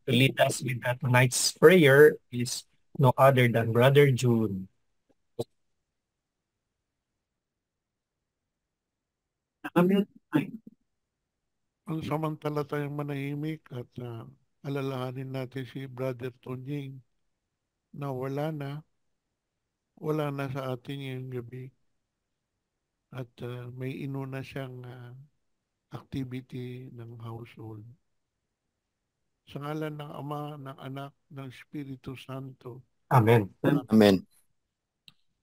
To lead us with tonight's prayer is no other than Brother June. Amen. Ang samantala tayong manahimik at alalahanin natin si Brother Tonying na wala na sa atin ngayong gabi. At may inuna siyang activity ng household. Sa ngalan ng Ama, ng Anak, ng Espiritu Santo. Amen. Amen.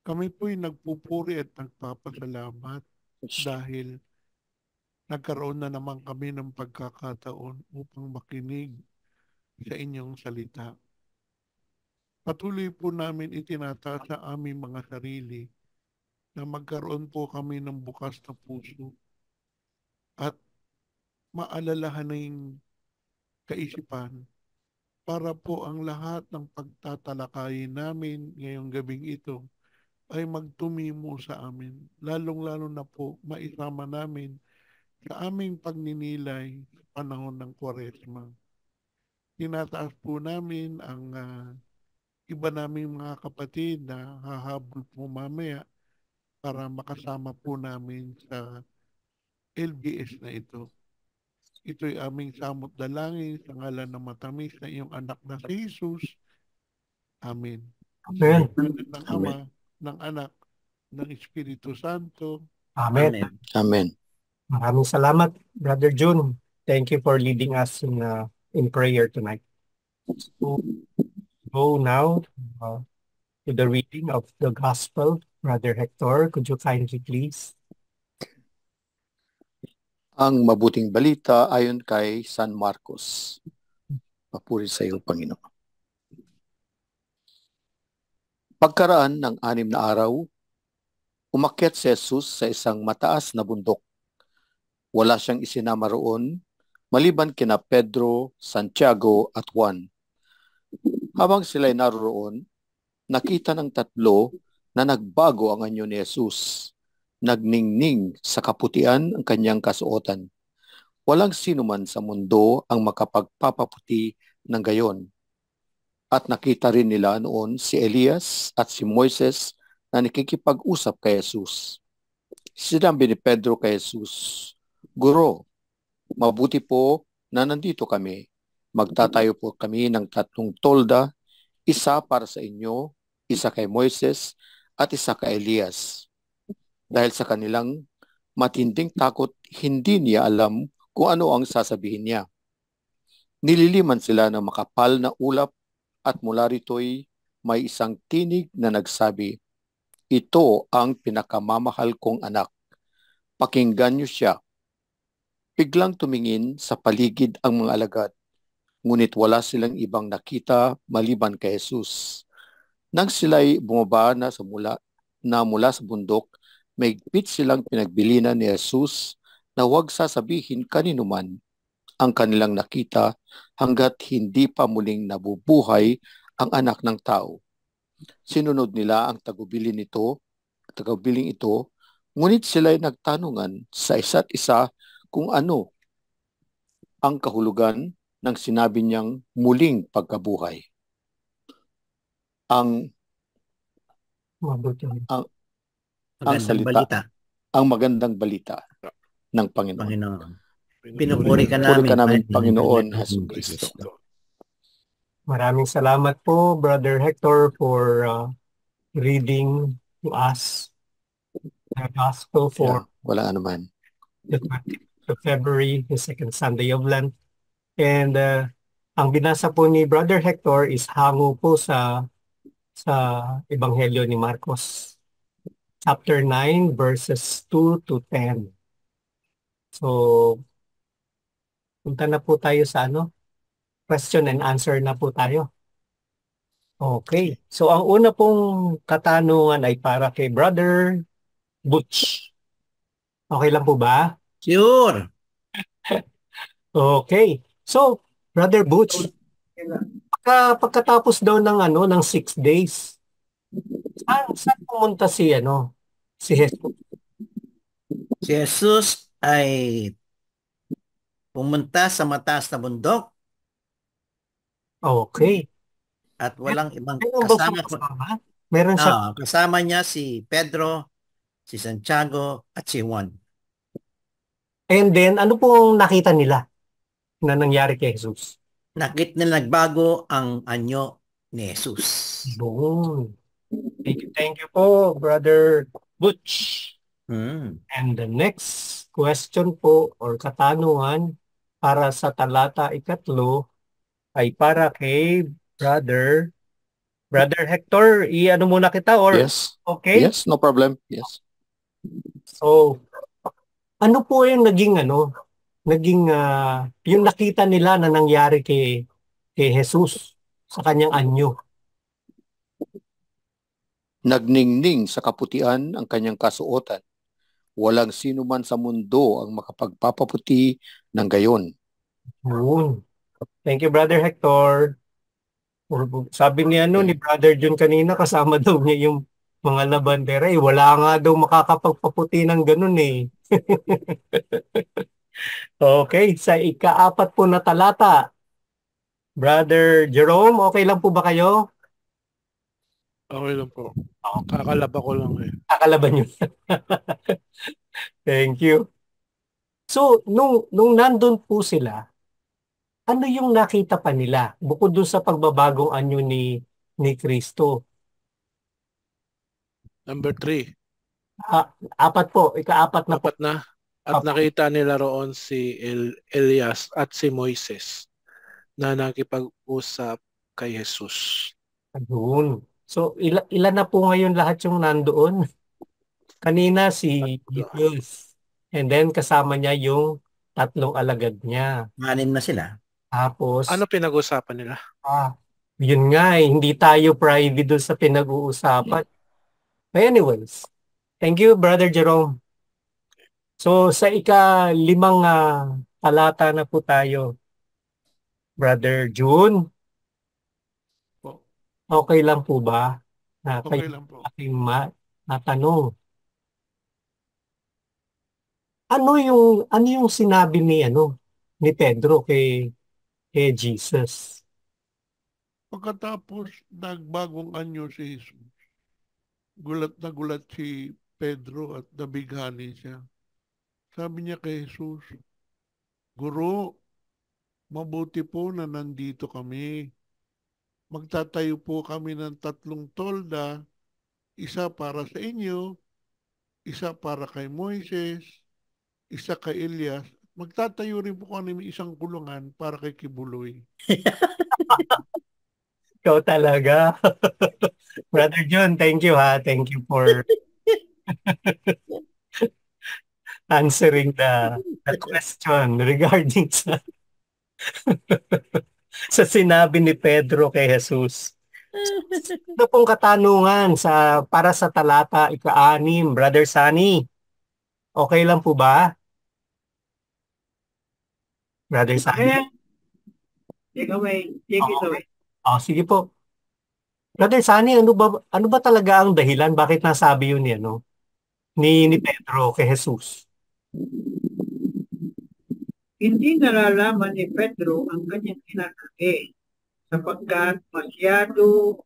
Kami po'y nagpupuri at nagpapasalamat dahil nagkaroon na naman kami ng pagkakataon upang makinig sa inyong salita. Patuloy po namin itinataas sa aming mga sarili na magkaroon po kami ng bukas na puso at maalalahaning kaisipan para po ang lahat ng pagtatalakayin namin ngayong gabing ito ay magtumimo sa amin. Lalong-lalo na po maisama namin sa aming pagninilay sa panahon ng Kwaresma. Tinataas po namin ang iba naming mga kapatid na hahabol po mamaya para makasama po namin sa LBS na ito. Ito'y aming samot dalangin sa ngalan ng matamis na iyong anak na si Jesus. Amen. Amen. Ng Ama, ng Anak, ng Espiritu Santo. Amen. Amen. Maraming salamat, Brother June. Thank you for leading us in prayer tonight. So, go now to the reading of the Gospel. Brother Hector, could you kindly please? Ang mabuting balita ayon kay San Marcos. Papuri sa iyo, Panginoon. Pagkaraan ng 6 na araw, umakyat si Jesus sa isang mataas na bundok. Wala siyang isinama roon, maliban kina Pedro, Santiago at Juan. Habang sila'y naroon, nakita ng 3 na nagbago ang anyo ni Jesus. Nagningning sa kaputian ang kanyang kasuotan. Walang sino man sa mundo ang makapagpapaputi ng gayon. At nakita rin nila noon si Elias at si Moises na nakikipag-usap kay Jesus. Sinabi ni Pedro kay Jesus, "Guro, mabuti po na nandito kami. Magtatayo po kami ng 3 tolda, isa para sa inyo, isa kay Moises, at isa kay Elias." Dahil sa kanilang matinding takot, hindi niya alam kung ano ang sasabihin niya. Nililiman sila ng makapal na ulap at mula rito'y may isang tinig na nagsabi, "Ito ang pinakamamahal kong anak. Pakinggan niyo siya." Biglang tumingin sa paligid ang mga alagad, ngunit wala silang ibang nakita maliban kay Jesus. Nang sila'y bumaba na mula sa bundok, may higpit silang pinagbilinan ni Jesus na huwag sasabihin kanino man ang kanilang nakita hanggat hindi pa muling nabubuhay ang anak ng tao. Sinunod nila ang tagubilin ito, ngunit sila'y nagtanungan sa isa't isa kung ano ang kahulugan ng sinabi niyang muling pagkabuhay. Ang salita, ang magandang balita ng Panginoon. Pinupuri ka namin, Panginoon Jesucristo. Maraming salamat po, Brother Hector, for reading to us the Gospel for wala naman. The 20th of February, the second Sunday of Lent. And ang binasa po ni Brother Hector is hango po sa Ebanghelyo ni Marcos. Chapter 9, verses 2 to 10. So, punta na po tayo sa question and answer na po tayo. Okay. So, ang una pong katanungan ay para kay Brother Butch. Okay lang po ba? Sure. Okay. So, Brother Butch, pagkatapos daw ng 6 days, saan pumunta si Jesus? Si Jesus ay pumunta sa mataas na bundok Okay. At walang ibang Meron ba siyang kasama. kasama? Meron siya. Kasama niya si Pedro, si Santiago, at si Juan. And then, ano pong nakita nila na nangyari kay Jesus? Nakit na nagbago ang anyo ni Jesus. Boom. Thank you po, Brother Butch. Hmm. And the next question po or katanungan para sa talata 3 ay para kay Brother Hector. I-ano muna kita or Yes. okay? Yes, no problem. Yes. So, ano po yung naging yung nakita nila na nangyari kay Jesus sa kanyang anyo? Nagningning sa kaputian ang kanyang kasuotan. Walang sino man sa mundo ang makapagpapaputi ng gayon. Yun. Thank you, Brother Hector. Sabi ni ni Brother John kanina, kasama daw niya yung mga labandera. Wala nga daw makakapagpaputi ng ganun eh. Okay, sa ika-4 po na talata. Brother Jerome, okay lang po ba kayo? Okay lang po. Kakalaba ko lang eh. Kakalaban niyo. Thank you. So, nung nandun po sila, ano yung nakita pa nila bukod dun sa pagbabagong anyo ni Kristo? Number 3. 4 po, ika-4 na po. Apat na. At nakita nila roon si Elias at si Moises na nakipag-usap kay Jesus. Ayun. So, ilan na po ngayon lahat yung nandoon? Kanina si Jesus. And then kasama niya yung 3 alagad niya. 6 na sila. Tapos, Ano pinag-usapan nila? yun nga hindi tayo private doon sa pinag-uusapan. But anyways, thank you, Brother Jerome. So, sa ika-5 talata na po tayo. Brother June, Po. okay lang po ba na Okay kayo lang po. aking matanong? Ano yung sinabi ni Pedro kay Jesus? Pagkatapos nagbagong anyo si Jesus, gulat na gulat si Pedro at nabighani siya. Sabi niya kay Jesus, Guro, mabuti po na nandito kami. Magtatayo po kami ng 3 tolda, isa para sa inyo, isa para kay Moises, isa kay Elias. Magtatayo rin po kami ng isang kulungan para kay Kibuloy. Ikaw talaga. Brother John, thank you ha. Thank you for answering the question regarding sa sinabi ni Pedro kay Jesus. Ito pong katanungan para sa talata ika-6, Brother Sunny. Okay lang po ba? Brother Sunny? Okay. Sige po. Brother Sunny, ano ba talaga ang dahilan bakit nasabi yun ni Pedro kay Jesus? Hindi nalalaman ni Pedro ang kanyang kinakake sapagkat masyado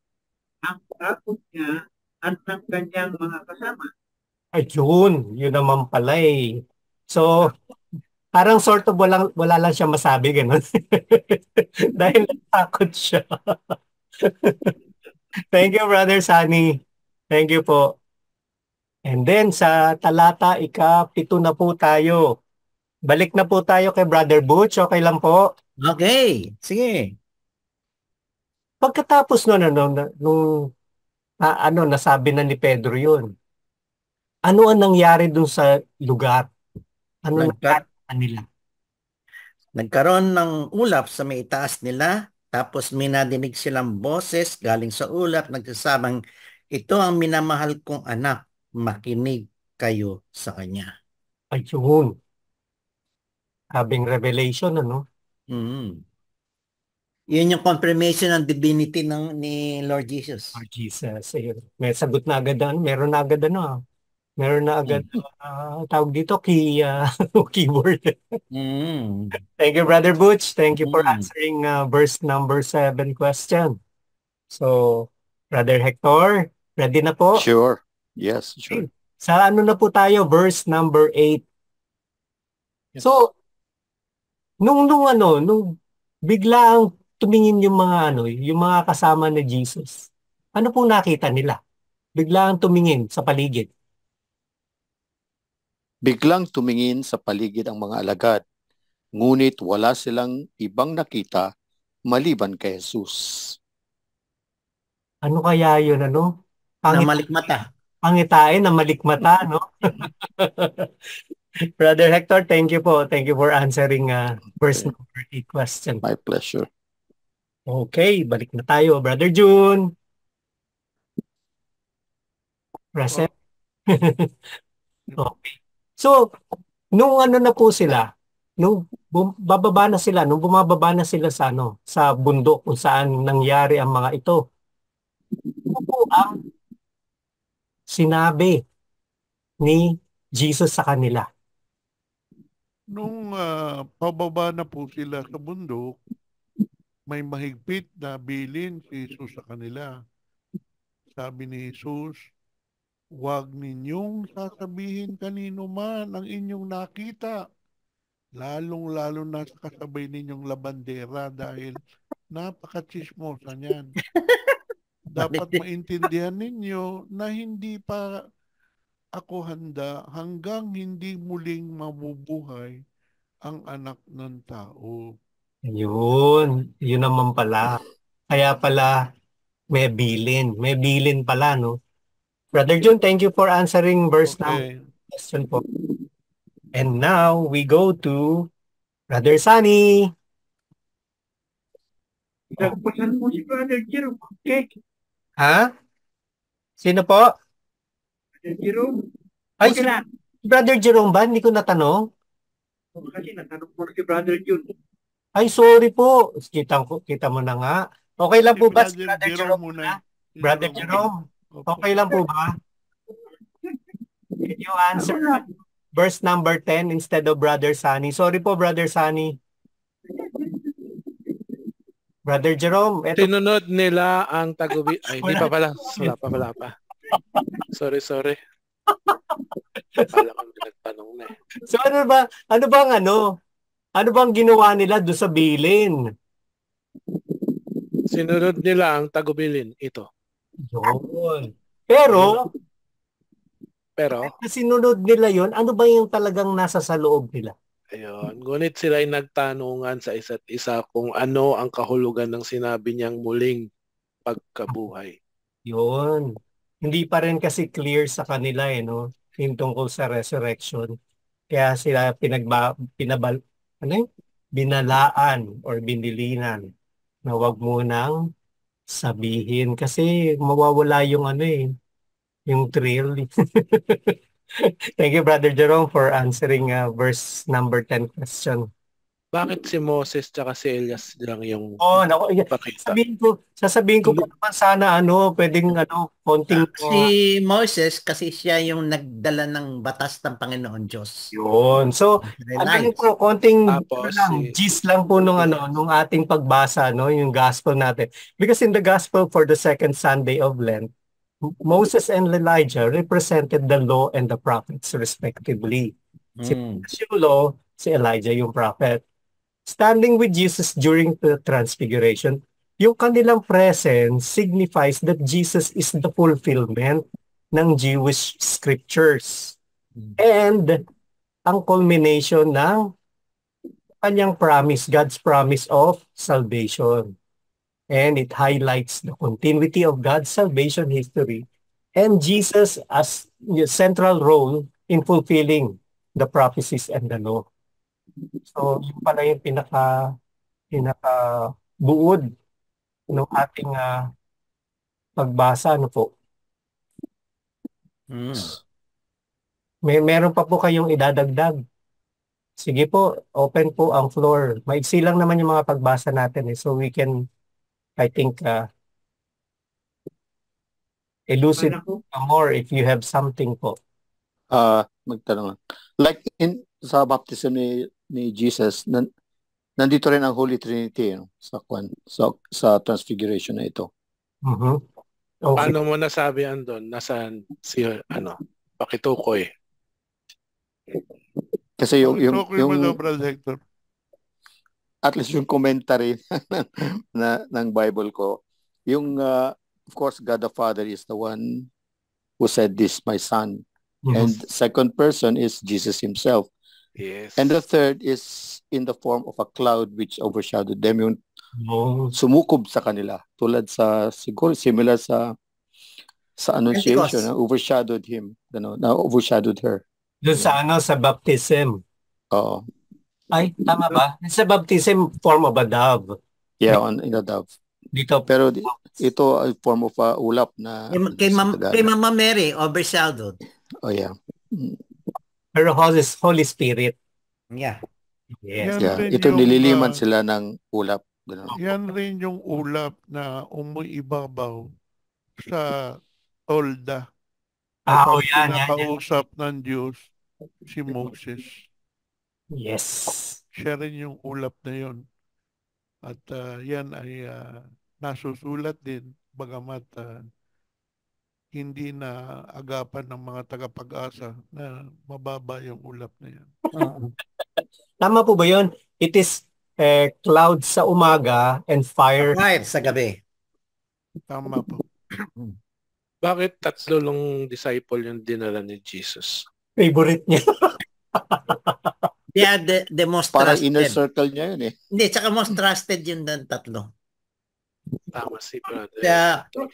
ang takot niya at ng kanyang mga kasama. Ayun, yun naman pala eh. So, parang sort of wala lang siya masabi, gano'n. Dahil natakot siya. Thank you, Brother Sunny. Thank you po. And then, sa talata ika-7 na po tayo. Balik na po tayo kay Brother Butch. Okay lang po? Okay, sige. Pagkatapos nasabi na ni Pedro yun. Ano ang nangyari dun sa lugar? Ano nangyari sa kanila? Nagkaroon ng ulap sa may itaas nila, tapos may nadinig silang boses galing sa ulap, nagsasabang, ito ang minamahal kong anak, makinig kayo sa kanya. Ayun. Having revelation, Mm. Yun yung confirmation ng divinity ni Lord Jesus. Lord Jesus. Ayun. May sagot na agad, meron na agad Meron na agad tawag dito keyboard. Mm. Thank you, Brother Butch. Thank you for Mm. answering verse number 7 question. So, Brother Hector, ready na po? Sure. Yes, sure. Okay. Sa ano na po tayo? Verse number 8. Yes. So, nung biglang tumingin yung mga kasama ni Jesus. Ano pong nakita nila? Biglang tumingin sa paligid. Biglang tumingin sa paligid ang mga alagad, ngunit wala silang ibang nakita maliban kay Jesus. Ano kaya yun, ano? Namalikmata. Pangitain na malikmata, no? Brother Hector, thank you po. Thank you for answering verse Okay. number 8 question. My pleasure. Okay, balik na tayo. Brother June. Present. Okay. So, nung ano na po sila, nung bababa na sila, nung bumababa na sila sa sa bundok kung saan nangyari ang mga ito. Ano po ang sinabi ni Jesus sa kanila? Nung pababa na po sila sa bundok, may mahigpit na bilin si Jesus sa kanila. Sabi ni Jesus, huwag ninyong sasabihin kanino man ang inyong nakita, lalong-lalo na sa kasabay ninyong labandera dahil napaka-chismosa niyan. Dapat maintindihan ninyo na hindi pa ako handa hanggang hindi muling mabubuhay ang anak ng tao. Yun naman pala. Kaya pala may bilin. May bilin pala, no? Brother June, thank you for answering verse number Okay. question po. And now we go to Brother Sunny. Nagpasan mo si Brother Jerome. Okay, Ha? Sino po? Brother Jerome. Ay, Okay lang. Brother Jerome ba? Hindi ko natanong. Kasi natanong mo si Brother June. Ay, sorry po. Kita mo na nga. Okay lang Si po ba si Brother Brother Jerome Jerome muna. muna? Si Brother Jerome. Jerome, Opo. okay lang po ba? Can you answer verse number 10 instead of Brother Sunny? Sorry po, Brother Sunny. Brother Jerome, eto Sinunod nila ang tagubi. Ay, hindi pa pala. Wala pa. Sorry. Kala ko nagtanong na eh. So ano bang ginawa nila doon sa bilin? Sinunod nila ang tagubilin. Ito. Yun. Pero, Pero, na sinunod nila yon, ano ba yung talagang nasa sa loob nila? ayun. Ngunit sila ay nagtanungan sa isa't isa kung ano ang kahulugan ng sinabi niyang muling pagkabuhay. Yun. Hindi pa rin kasi clear sa kanila no? Yung tungkol sa resurrection. Kaya sila binalaan or binilinan na wag munang sabihin kasi mawawala yung yung thrill. Thank you, Brother Jerome, for answering verse number 10 question. Bakit si Moses tsaka si Elias lang yung Oh, nako, pakita? sasabihin ko pa naman sana pwedeng konting Si Moses kasi siya yung nagdala ng batas ng Panginoon Diyos. yun. So, Israelites. po, konting Tapos, gist lang po nung ating pagbasa, yung gospel natin. Because in the gospel for the second Sunday of Lent, Moses and Elijah represented the law and the prophets respectively. Si Moses yung law, si Elijah yung prophet. Standing with Jesus during the transfiguration, yung kanilang presence signifies that Jesus is the fulfillment ng Jewish scriptures. And ang culmination ng kanyang promise, God's promise of salvation. And it highlights the continuity of God's salvation history and Jesus as the central role in fulfilling the prophecies and the law. So, yun pala yung pinaka buod ng ating pagbasa, po. Meron pa po kayong idadagdag. Sige po, open po ang floor. Maiksi lang naman yung mga pagbasa natin so we can, I think, elucidate more if you have something po. Magtanong lang. Like sa baptism ni Jesus, nandito rin ang Holy Trinity, no? Sa transfiguration na ito. Mhm. Okay. Paano mo nasabi andon? Nasaan si, Pakitukoy? Kasi Okay mo daw, Brother Hector. at least yung commentary ng Bible ko, of course, God the Father is the one who said, "This my son." And Yes. second person is Jesus himself. Yes. And the third is in the form of a cloud which overshadowed them, yung Oh, sumukob sa kanila. Tulad siguro similar sa Annunciation, Pentecost. overshadowed him, overshadowed her. doon sa baptism. Oo. Ay, tama ba? Sa baptism, form of a dove. Yeah, in a dove. Dito, Pero ito ay form of a ulap na Kay sagana. Mama Mary, overshadowed. Oh yeah. Mm. pero Holy Spirit. Yeah. Yes. Yan Yeah, rin ito yung, nililiman sila ng ulap. Ganun. yan rin yung ulap na umuibabaw sa tolda Oh, kapag yan. kinakausap ng Diyos si Moses. Yes. Siya rin yung ulap na yon. At yan ay nasusulat din bagamat hindi na agapan ng mga tagapag-asa na mababa yung ulap na yan. Tama po ba yun? It is cloud sa umaga and fire. Fire sa gabi. Tama po. Bakit tatlo lang disciple yung dinala ni Jesus? Favorite niya. They are the most Para inner trusted. circle niya yun eh. Hindi, tsaka most trusted yun ng tatlo. Tama si brother.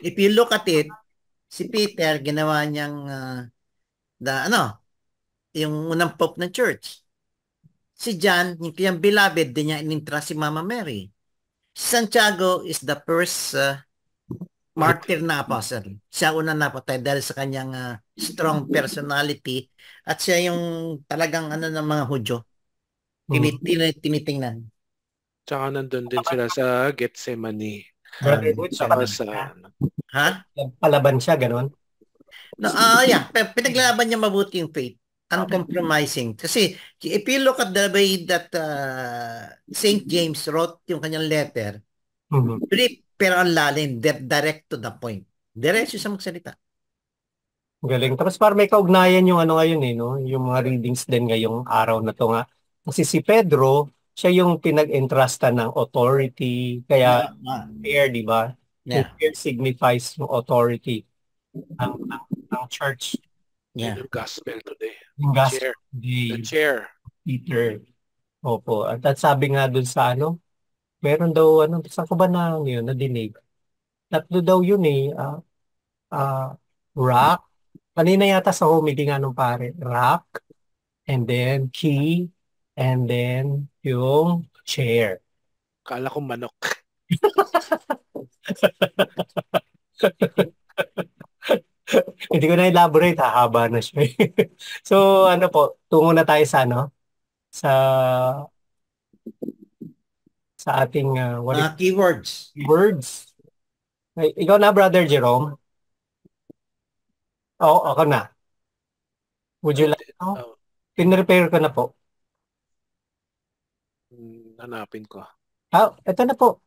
If you look at it, si Peter, ginawa niyang yung unang pope ng church. Si John, yung kanyang beloved, din niya inintra si Mama Mary. Santiago is the first martyr na apostle. Siya una napatay dahil sa kanyang strong personality at siya yung talagang ng mga Hudyo. Tinitingnan. Tsaka nandun din sila sa Gethsemane. Brotherhood siya. Saka sa, Ha? Palaban siya, ganun. No, yeah, pinaglaban niya mabuti yung faith. Uncompromising. Kasi if you look at the way that St. James wrote yung kanyang letter, brief pero ang lalim, direct to the point. Diretso siya magsalita. Galing. Tapos para may kaugnayan yung ngayon no? Yung mga readings din ngayong araw na to nga. Kasi si Pedro, siya yung pinag-entrustan ng authority. Kaya fear, di ba? Yung Yeah. fear signifies yung authority ng church. Yeah. yung gospel today. Yung gospel Chair. today. The chair. Peter. Opo. At sabi nga dun sa meron daw, saan ko ba yun, nadinig? Tatlo daw yun rock. Kanina yata sa homily nga nung pare. Rock, and then key, and then yung chair. Kala ko manok. Hindi ko na elaborate, hahaba na siya. So, tungo na tayo sa sa ating Keywords. words. Ay, ikaw na, Brother Jerome? Oo, ako na. Would you like? Pinrepare ko na po. Hanapin ko. Ito na po.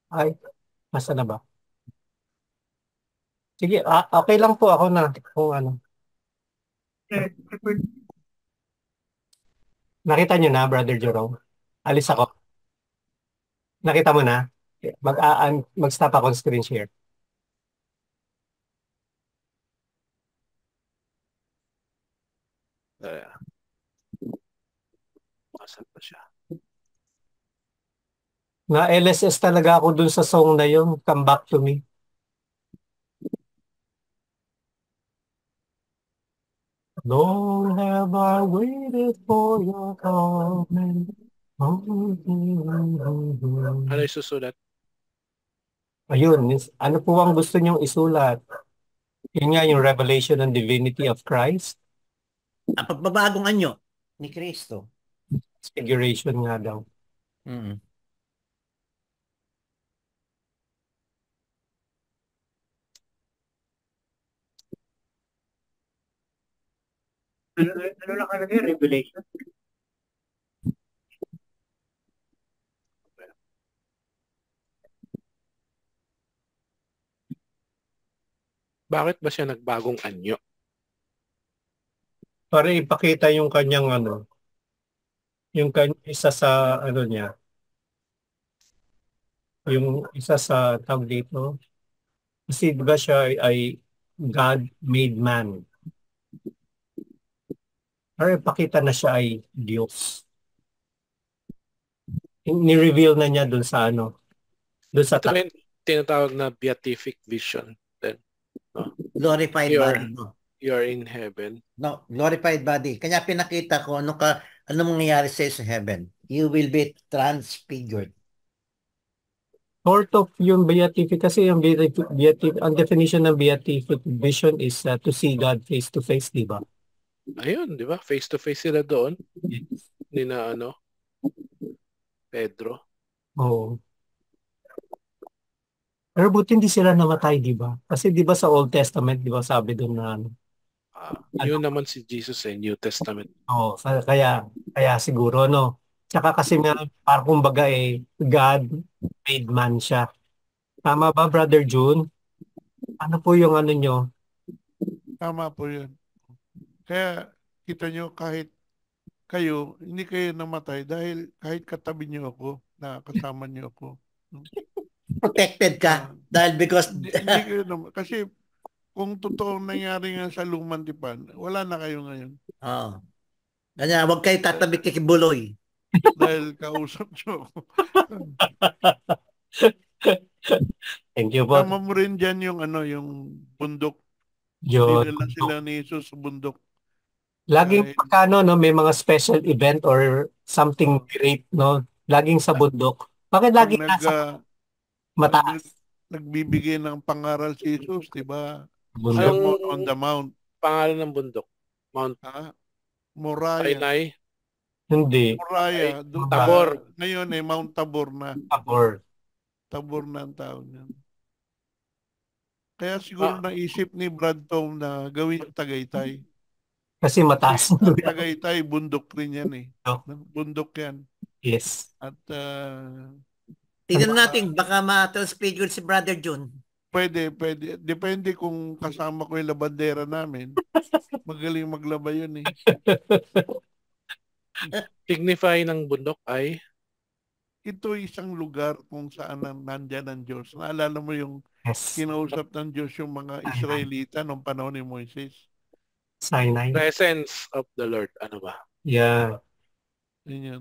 Ay, nasa na ba? Sige, okay lang po ako na kung ano. Nakita nyo na, Brother Jerome? Alis ako. Nakita mo na? Mag-stop ako screen share. Asan pa siya? Na LSS talaga ako dun sa song na yun, Come Back to Me. Long have I waited for your coming. Ano yung susulat? Ayun, ano po ang gusto niyong isulat? Yun nga yung revelation and divinity of Christ. Ang pagbabagong anyo ni Kristo. Figuration nga daw. Ano nakalagay? Revelation? Bakit ba siya nagbagong anyo? Para ipakita yung kanyang isa sa ano niya, yung isa sa tawag dito. Kasi diba siya ay God made man. Para ipakita na siya ay Diyos. Ni-reveal na niya dun sa dun sa Ito ba yung tinatawag na beatific vision? Then, Glorified You're- body. No? you're in heaven. No, glorified body. Kanya pinakita ko ano mangyayari sa heaven. You will be transfigured. sort of yung beatific kasi yung beatific, ang definition ng beatific vision is to see God face to face, di ba? Ayun, di ba? Face to face sila doon. Ni na Pedro. Oo. Pero buti hindi sila namatay, di ba? Kasi di ba sa Old Testament, di ba sabi doon na Yun naman si Jesus New Testament. kaya siguro Tsaka kasi parang kumbaga God made man siya. Tama ba, Brother June? Ano po yung nyo? Tama po yun. Kaya kita nyo kahit kayo, hindi kayo namatay dahil kahit katabi nyo ako, nakasama nyo ako. Protected ka. Dahil because... Hindi kayo naman. Kasi kung totoong nangyari nga sa lumang tipan, wala na kayo ngayon. Oo. Kanya, huwag kayo tatabi kay Buloy. Dahil kausap nyo ako. Thank you po. Tama mo rin dyan yung bundok. Yun. Dinala sila ni Jesus sa bundok. Laging pagkano, may mga special event or something great, laging sa bundok. Bakit Pag laging nasa mataas? nagbibigay ng pangaral si Jesus, di ba? Bundok. Sermon on the Mount. Pangalan ng bundok? Mount Moriah. Sinai? Hindi. Moriah. Tabor. Ngayon Mount Tabor na. Tabor. Tabor na ang tawag niyan. Kaya siguro naisip ni Brad Tom na gawin Tagaytay. Kasi mataas. Ang Tagaytay, bundok rin yan Bundok yan. Yes. At tingnan natin, baka ma-transfigure si Brother June. pwede. Depende kung kasama ko yung labandera namin. Magaling maglaba yun Signify ng bundok ay? Ito isang lugar kung saan nandyan ang Diyos. Naalala mo yung kinausap ng Diyos yung mga Israelita noong panahon ni Moises? Sinai. Presence of the Lord. Ano ba? Yeah. Yan.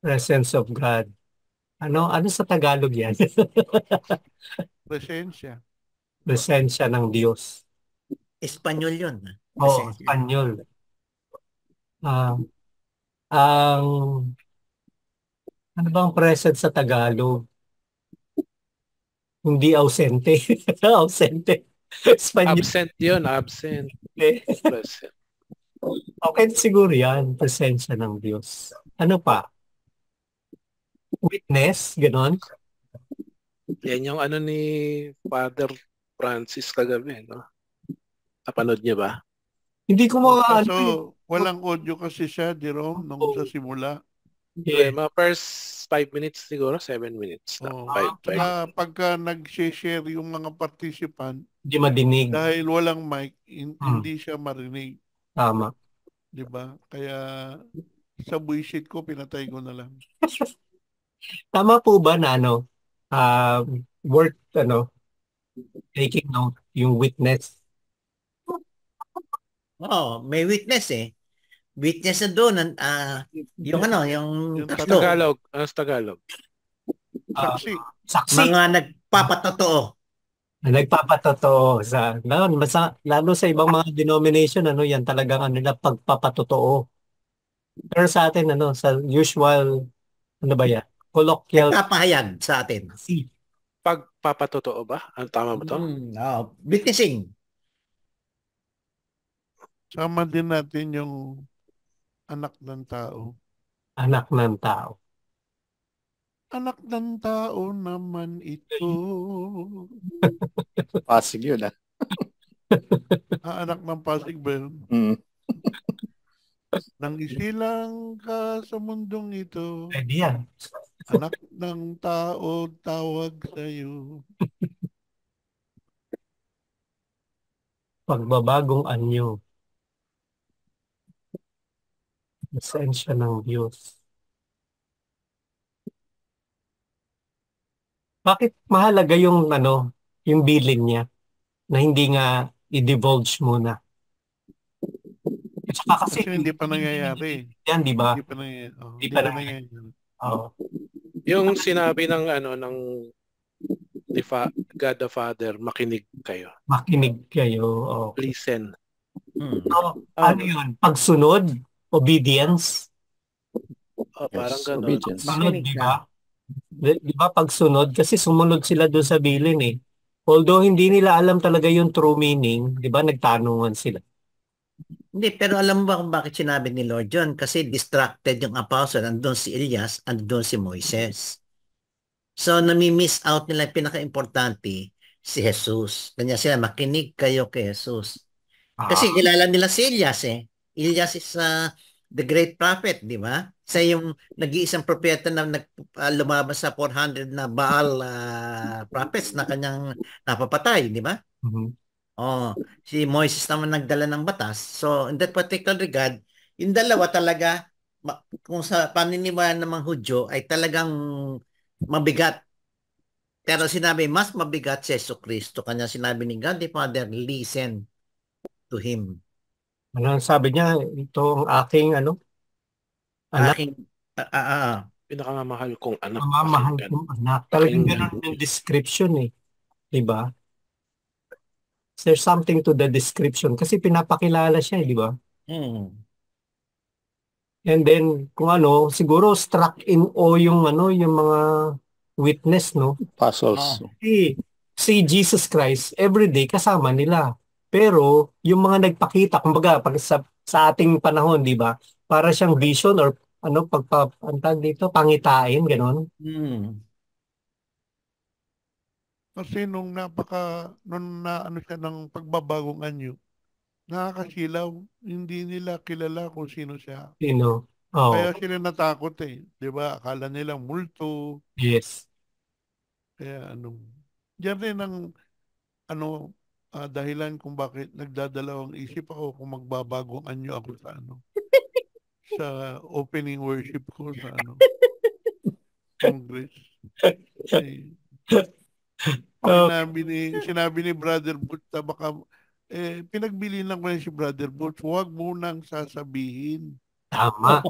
Presence of God. Ano sa Tagalog yan? Presensya. Presensya ng Diyos. Espanyol yun. Espanyol. Ang ano bang present sa Tagalog? Hindi ausente. Ausente. Espanyol. Absent yun. Absent. Present. Okay, siguro yan. Presensya ng Diyos. Ano pa? Witness, ganon? Yan yung ni Father Francis kagabi, Napanood niya ba? Hindi ko So, walang audio kasi siya, Jerome, nung sa simula. Mga first 5 minutes siguro, 7 minutes. Saka pagka nag-share yung mga participant, hindi madinig. Dahil walang mic, hindi siya marinig. Tama. Diba? Kaya sa buisit ko, pinatay ko na lang. Tama po ba na worth taking note yung witness? May witness Witness na doon, yung tatlo. Tagalog. Ano sa Tagalog? Saksi. Mga nagpapatotoo. Nagpapatotoo lalo sa ibang mga denomination, yan talagang nila pagpapatotoo. Pero sa atin, sa usual, ba yan? Colloquial. Nagpapahayag sa atin. Pagpapatotoo ba? Tama ba ito? Witnessing. Sama din natin yung anak ng tao. Anak ng tao. Anak ng tao naman ito. Passing yun Anak ng Pasig ba yun? Mm. Nang isilang ka sa mundong ito, Pwede yan. anak ng tao tawag sa'yo. Pagbabagong anyo. Esensya ng Diyos. Bakit mahalaga yung yung bilin niya na hindi nga i-divulge muna? At saka kasi Kasi hindi pa nangyayari. yan, di ba? Hindi pa nangyayari. Oh, Hindi hindi pa pa nangyayari. nangyayari. Oo. Yung sinabi ng ng God the Father, makinig kayo. Makinig kayo. Oo. Listen. So, ano yun? Pagsunod? Obedience? Parang Yes, gano'n. obedience. Sunod, Makinig di ka. ba? Di ba pagsunod? Kasi sumunod sila doon sa bilin eh. Although hindi nila alam talaga yung true meaning, di ba nagtanungan sila. Hindi, pero alam mo ba kung bakit sinabi ni Lord John? Kasi distracted yung apostle. Andun si Elias, andun si Moises. So, nami-miss out nila yung pinaka-importante, si Jesus. Kanya sila, makinig kayo kay Jesus. Kasi Ah, kilala nila si Elias eh. Elias is the great prophet, di ba? Siya yung nag-iisang propeta na lumabas sa 400 na Baal prophets na kanyang napapatay, di ba? mhm. Oh, si Moises naman nagdala ng batas. So, in that particular regard, yung dalawa talaga, kung sa paniniwala ng mga Hudyo, ay talagang mabigat. Pero sinabi, mas mabigat si Yesu Cristo. Kanya sinabi ni God the Father, listen to Him. Ano ang sabi niya? Ito ang aking anak, Aking, ah, ah, ah. Pinakamamahal kong anak, mamamahal pakinggan. kong anak. Talagang Pakinggan. ganun yung description eh. Di ba? There's something to the description kasi pinapakilala siya eh, di ba? Hmm. And then, kung siguro struck in awe yung yung mga witness, no? Apostles. Oh. Si Jesus Christ, everyday kasama nila. Pero, yung mga nagpakita, kumbaga, pag sa ating panahon, di ba? Para siyang vision or ang tawag dito, pangitain, gano'n. Hmm. Kasi nung siya ng pagbabagong anyo, nakakasilaw. Hindi nila kilala kung sino siya. Oh, Kaya sila natakot eh. Di ba? Akala nila multo. yes. Kaya diyan rin ang dahilan kung bakit nagdadalawang isip ako kung magbabagong anyo ako sa opening worship ko sa Congress. Eh, Oh, sinabi ni Brother Butch na baka pinagbilinan lang ko na si Brother Butch, huwag mo nang sasabihin tama.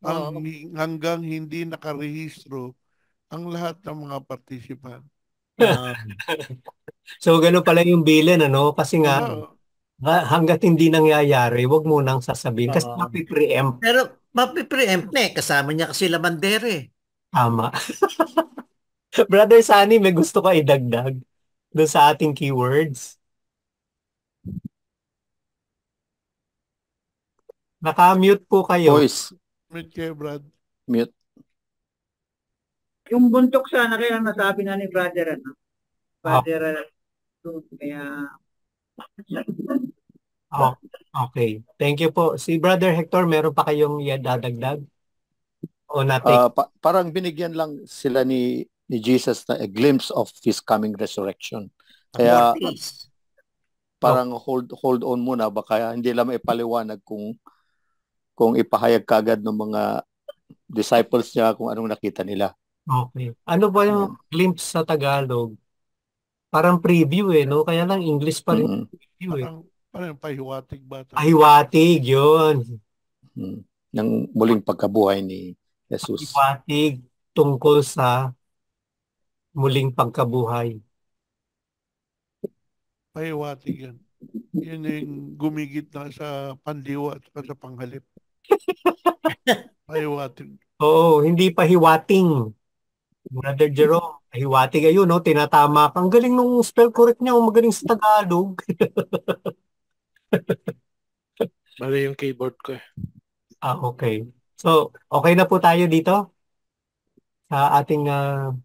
ang, Oo. hanggang hindi nakarehistro ang lahat ng mga participant. Ah. So, gano'n pala yung bilin, Kasi nga, Oo. hanggat hindi nangyayari, wag mo nang sasabihin. Kasi Oo. mapipreempt. Pero mapipreempt na eh. Kasama niya kasi Labandere eh. Tama. Brother Sunny, may gusto ka idagdag doon sa ating keywords? Naka-mute po kayo. Voice. Mute kayo, Brad. Mute. Yung buntok sana kaya nasabi na ni Brother, Brother, kaya Oh, okay. Thank you po. Si Brother Hector, meron pa kayong dadagdag? O natin? Parang binigyan lang sila ni Jesus na a glimpse of His coming resurrection. Kaya Forties. parang hold on muna, baka hindi lang maipaliwanag kung ipahayag kagad ng mga disciples niya kung anong nakita nila. Okay. Ano ba yung glimpse sa Tagalog? Parang preview no? Kaya lang English pa rin Mm. preview Parang pahiwatig ba? Pahiwatig, yun. Ng muling pagkabuhay ni Jesus. Pahiwatig tungkol sa muling pagkabuhay. Pahiwatig yan. Yan yung gumigit na sa pandiwa at sa panghalip. Pahiwatig. Oo, hindi pahiwating. Brother Jerome, pahiwatig ayun, tinatama ka. Ang galing nung spell correct niya, magaling sa Tagalog. Mali yung keyboard ko eh. Okay. So, okay na po tayo dito sa ating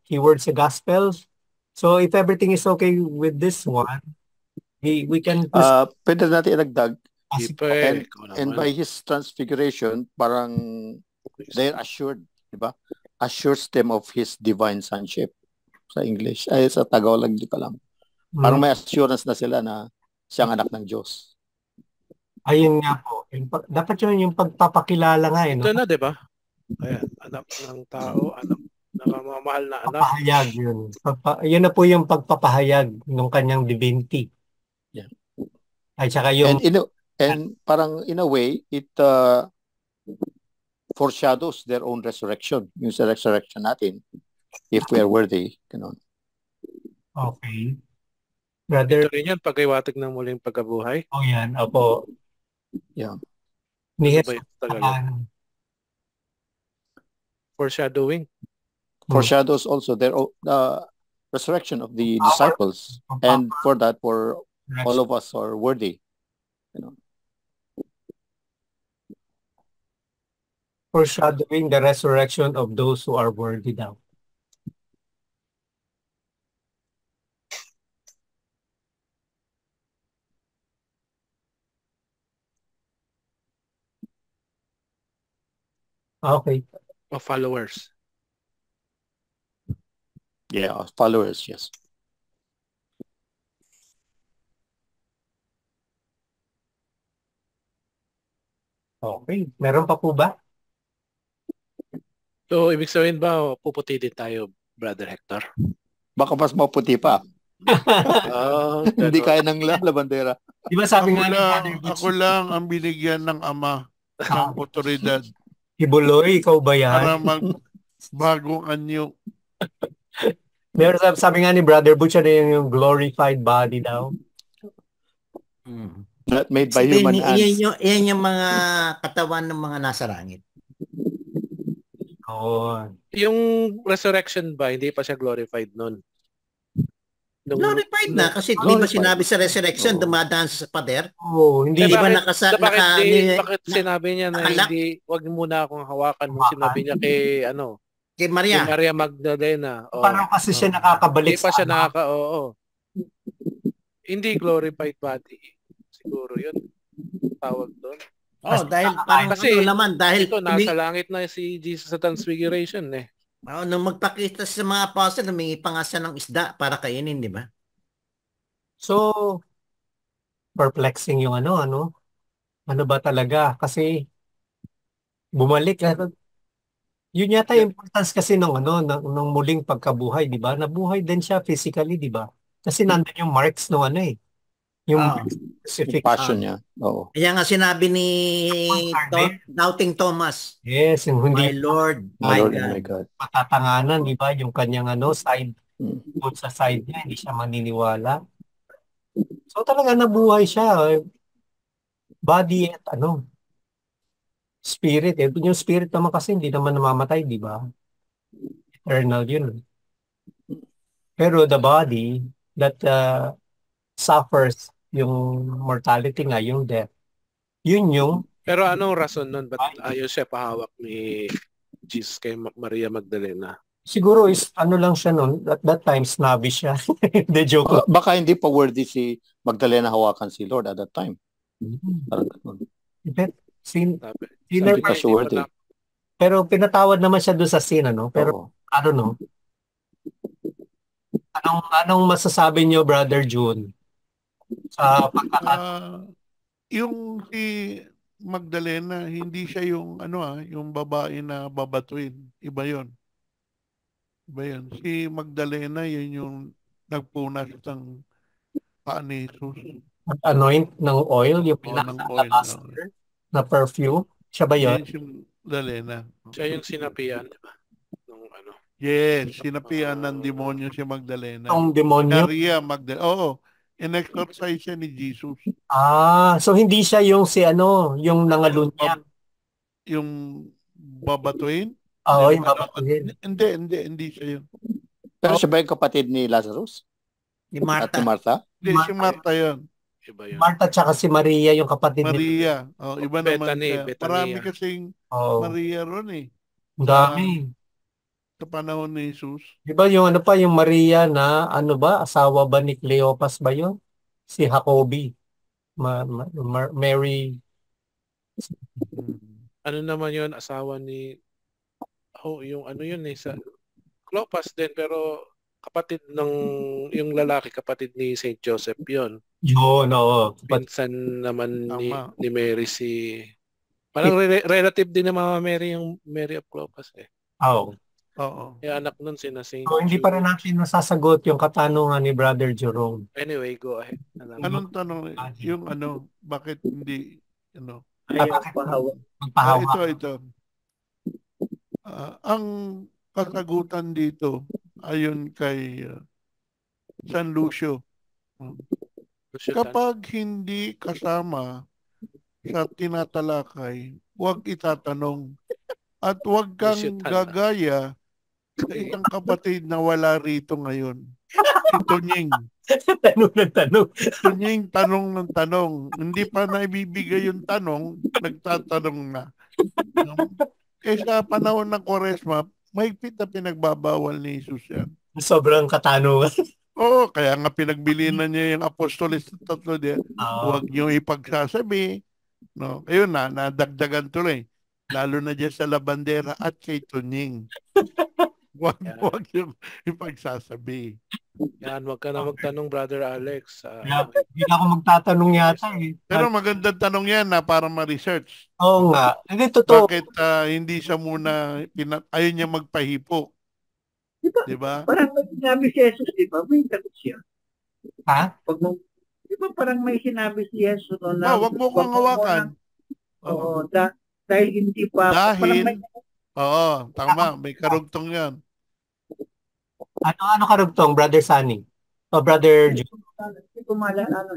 keyword sa Gospels. So, if everything is okay with this one, We can Pwede natin idagdag. Di assume pa And, ikaw and naman. by his transfiguration, parang they're assured, di ba? Assures them of his divine sonship sa English. Ay, sa Tagalog, di pa lang. Parang may assurance na sila na siyang anak ng Diyos. ayun nga po. Dapat yun yung pagpapakilala nga no? Ito na, di ba? Ayan, anak ng tao, anak, nakamamahal na anak. Papahayag yun. Yun na po yung pagpapahayag ng kanyang divinity. Yeah. Ay, saka yung And parang in a way, it foreshadows their own resurrection. Yung sa resurrection natin, if we are worthy. Ganun. okay. Ito Brother, rin yan, pagkaiwatig ng muling pagkabuhay. yan. Opo. Yeah. Ni Ano ba Jesus. yung Tagalog? Foreshadowing. Foreshadows also their resurrection of the disciples. And for that, for all of us are worthy. Foreshadowing the resurrection of those who are worthy daw. Okay. Of followers. Yeah, followers, yes. Okay. Meron pa po ba? So, ibig sabihin ba, puputi din tayo, Brother Hector? Baka mas maputi pa. Hindi ganun. kaya ng labandera. Di ba sabi nga Ako lang ang binigyan ng Ama ng otoridad Ibuloy, ikaw ba yan? para magbagong anyo. Meron sabi nga ni Brother Butch na yung glorified body daw. Not made by human hands. Yan yung mga katawan ng mga nasa langit. Oo. Yung resurrection ba, hindi pa siya glorified nun? Glorified na kasi di ba sinabi sa resurrection dumadaan sa pader? Oo, hindi. Hindi ba bakit sinabi niya na nakalak? hindi, wag muna akong hawakan nung sinabi niya kay Kay Maria. kay Maria Magdalena. Parang kasi siya nakakabalik Hindi pa siya hindi glorified body. Siguro yun. Tawag doon. Dahil parang kasi naman dahil ito nasa langit na si Jesus sa Transfiguration eh. nung magpakita sa mga apostle, humingi pa nga siya ng isda para kainin, di ba? So, perplexing yung ano ba talaga? Kasi, bumalik. Yun yata yung importance kasi ng muling pagkabuhay, di ba? Nabuhay din siya physically, di ba? Kasi nandun yung marks ng yung specific passion niya. Oo. Kaya nga sinabi ni Doubting Thomas, yes, yung my hindi Lord, My my Lord God. and my God. patatanganan, di ba? Yung kanyang side, doon sa side niya, hindi siya maniniwala. So talaga nabuhay siya. Body at spirit. Yung spirit naman kasi hindi naman namamatay, di ba? Eternal yun. Pero the body that suffers yung mortality nga, yung death. Yun yung Pero anong rason nun? Ba't ayaw siya pahawak ni Jesus kay Maria Magdalena? siguro is lang siya nun. At that time, snobby siya. The joke. Baka hindi pa worthy si Magdalena hawakan si Lord at that time. Parang ganun. Sinner Hindi pa siya worthy. pero pinatawad naman siya doon sa sin, Pero, I don't know. Anong masasabi niyo, Brother June? Sa Yung si Magdalena, hindi siya yung yung babae na babatuin. Iba yun. Si Magdalena, yun yung nagpunas ng paa ni Jesus. Anoint ng oil, yung ng oil. pinaka-alabaster na perfume. Siya ba yun? Yes, yung Magdalena. Siya yung sinapian, di ba? Nung Yes, sinapian ng demonyo si Magdalena. Ang demonyo? Maria Magdalena. Oo. In-exorcise siya ni Jesus. So hindi siya yung yung nangalunya. Yung babatuin? Oo, yung babatuhin. Hindi siya yun. Pero siya ba yung kapatid ni Lazarus? Ni Martha. At ni Martha? Hindi, si Martha yun. Iba yun. Martha tsaka si Maria yung kapatid Maria. Iba naman siya. Bethany. Marami kasing Maria ron eh. Ang dami. Sa panahon ni Jesus. Di ba yung yung Maria na asawa ba ni Cleopas ba yun? si Jacoby, Mary. Ano naman yun, asawa ni, yung ano yun sa Clopas din, pero kapatid ng, yung lalaki, kapatid ni Saint Joseph yun. Yun, oo. Pinsan naman Tama. ni Mary parang relative din ni Mama Mary yung Mary of Clopas eh. Oo. Oo. Yung anak nun sina Saint So, hindi pa rin Jude. natin nasasagot yung katanungan ni Brother Jerome. Anyway, go ahead. Anong tanong? Yung bakit hindi, Ayaw pahawa. Magpahawa. ito. Ang kasagutan dito, ayon kay San Lucio, kapag hindi kasama sa tinatalakay, huwag itatanong. At huwag kang gagaya sa isang kapatid na wala rito ngayon. Si Tunying. Tanong ng tanong. Tunying, tanong ng tanong. Hindi pa naibibigay yung tanong, nagtatanong na. Sa panahon ng Quaresma, mahigpit na pinagbabawal ni Jesus yan. Sobrang katanungan. Oo, kaya nga pinagbilinan niya yung apostolis sa tatlo diyan. Huwag niyo ipagsasabi. No? Ayun na, nadagdagan tuloy. Lalo na dyan sa labandera at kay Tunying. Huwag niyo ipagsasabi. Yan, wag ka na magtanong, Brother Alex. Hindi na ako magtatanong yata eh. Pero magandang tanong yan na para ma-research. Oo nga. Hindi totoo. Bakit hindi siya muna, ayaw niya magpahipo? Diba? Parang may sinabi si Jesus, di ba? May sagot siya. Ha? Di ba parang may sinabi si Jesus na Wag mo kong hawakan. Oo, dahil hindi pa. Oo, tama. May karugtong yan. Ano karugtong, Brother Sunny? O Brother Joe? Hindi ko maalala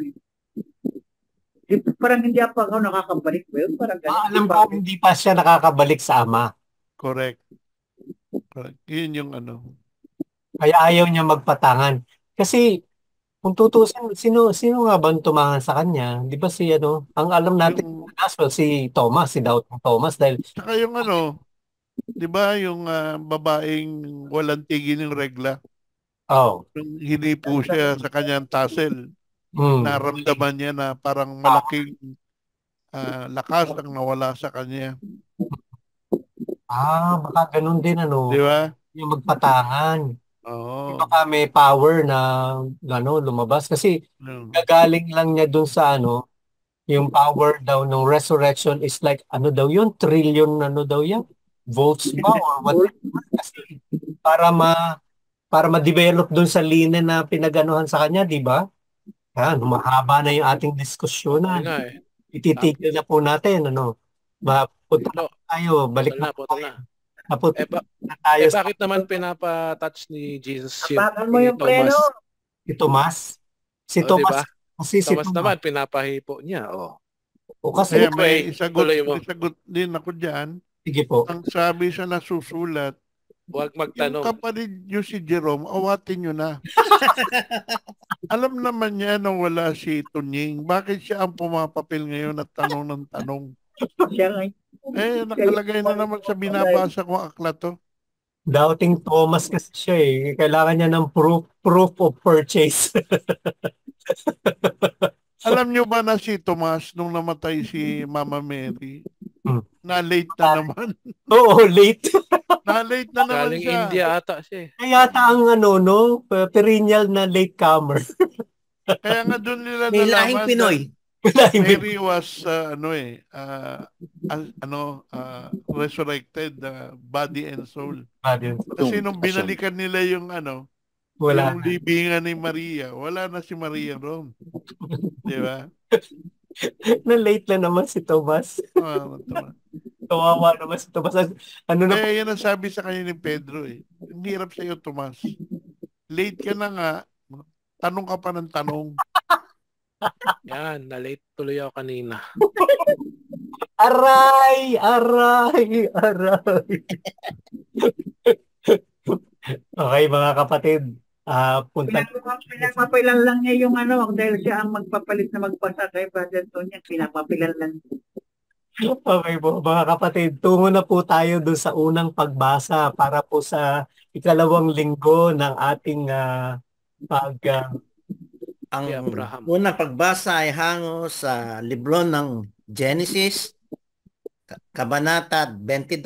parang hindi pa ako nakakabalik ba yun? Parang alam ko hindi pa siya nakakabalik sa Ama. Correct. Yun yung Kaya ayaw niya magpatangan. Kasi kung tutusin, sino nga ba ang tumangan sa kanya? Di ba ang alam natin sa gospel, si Thomas, si Doubting Thomas. Saka yung di ba yung babaeng walang tigil ng regla? Oh. Yung hinipo siya sa kanyang tassel. Naramdaman niya na parang malaking lakas ang nawala sa kanya. Baka ganun din Di ba? Yung magpatangan. Oo. Baka may power na lumabas. Kasi gagaling lang niya dun sa yung power daw ng resurrection is like yun? Trillion daw yan? Volts ba? Or what? Kasi para ma-develop dun sa linya na pinaganuhan sa kanya, di ba? Mahaba na yung ating diskusyon na. Ititigil na po natin. Punta na tayo. Balik na tayo. Bakit naman pinapa-touch ni Jesus si Thomas? Si Thomas? Si Thomas. Diba? Kasi si Thomas naman, pinapahipo niya. Kasi may isagot din ako dyan. Sige po. Ang sabi sa nasusulat, huwag magtanong. Yung kapatid nyo si Jerome, awatin nyo na. Alam naman niya na wala si Tunying. Bakit siya ang pumapapil ngayon at tanong ng tanong? Nakalagay na naman sa binabasa kong aklat to. Doubting Thomas kasi siya eh. Kailangan niya ng proof of purchase. Alam niyo ba na si Tomas nung namatay si Mama Mary, na-late na naman? Oo, late. Na-late na naman galing siya. India ata siya. Kaya ata ang perennial na late comer. Kaya nga doon nila may lahing Pinoy. Mary was resurrected body and soul. Kasi nung binalikan nila yung yung libingan ni Maria, wala na si Maria roon. Di ba? Na-late na naman si Thomas. Kawawa naman si Thomas. Kaya yan ang sabi sa kanya ni Pedro eh. Ang hirap sa iyo, Tomas. Late ka na nga, tanong ka pa ng tanong. Yan, na-late tuloy ako kanina. Aray! Okay, mga kapatid. Pinapapilan lang niya yung dahil siya ang magpapalit na magpasa kay Brother Tonya. Pinapapilan lang. Okay po, mga kapatid. Tungo na po tayo doon sa unang pagbasa para po sa ikalawang linggo ng ating Ang Kay Abraham. unang pagbasa ay hango sa libro ng Genesis, Kabanata 22,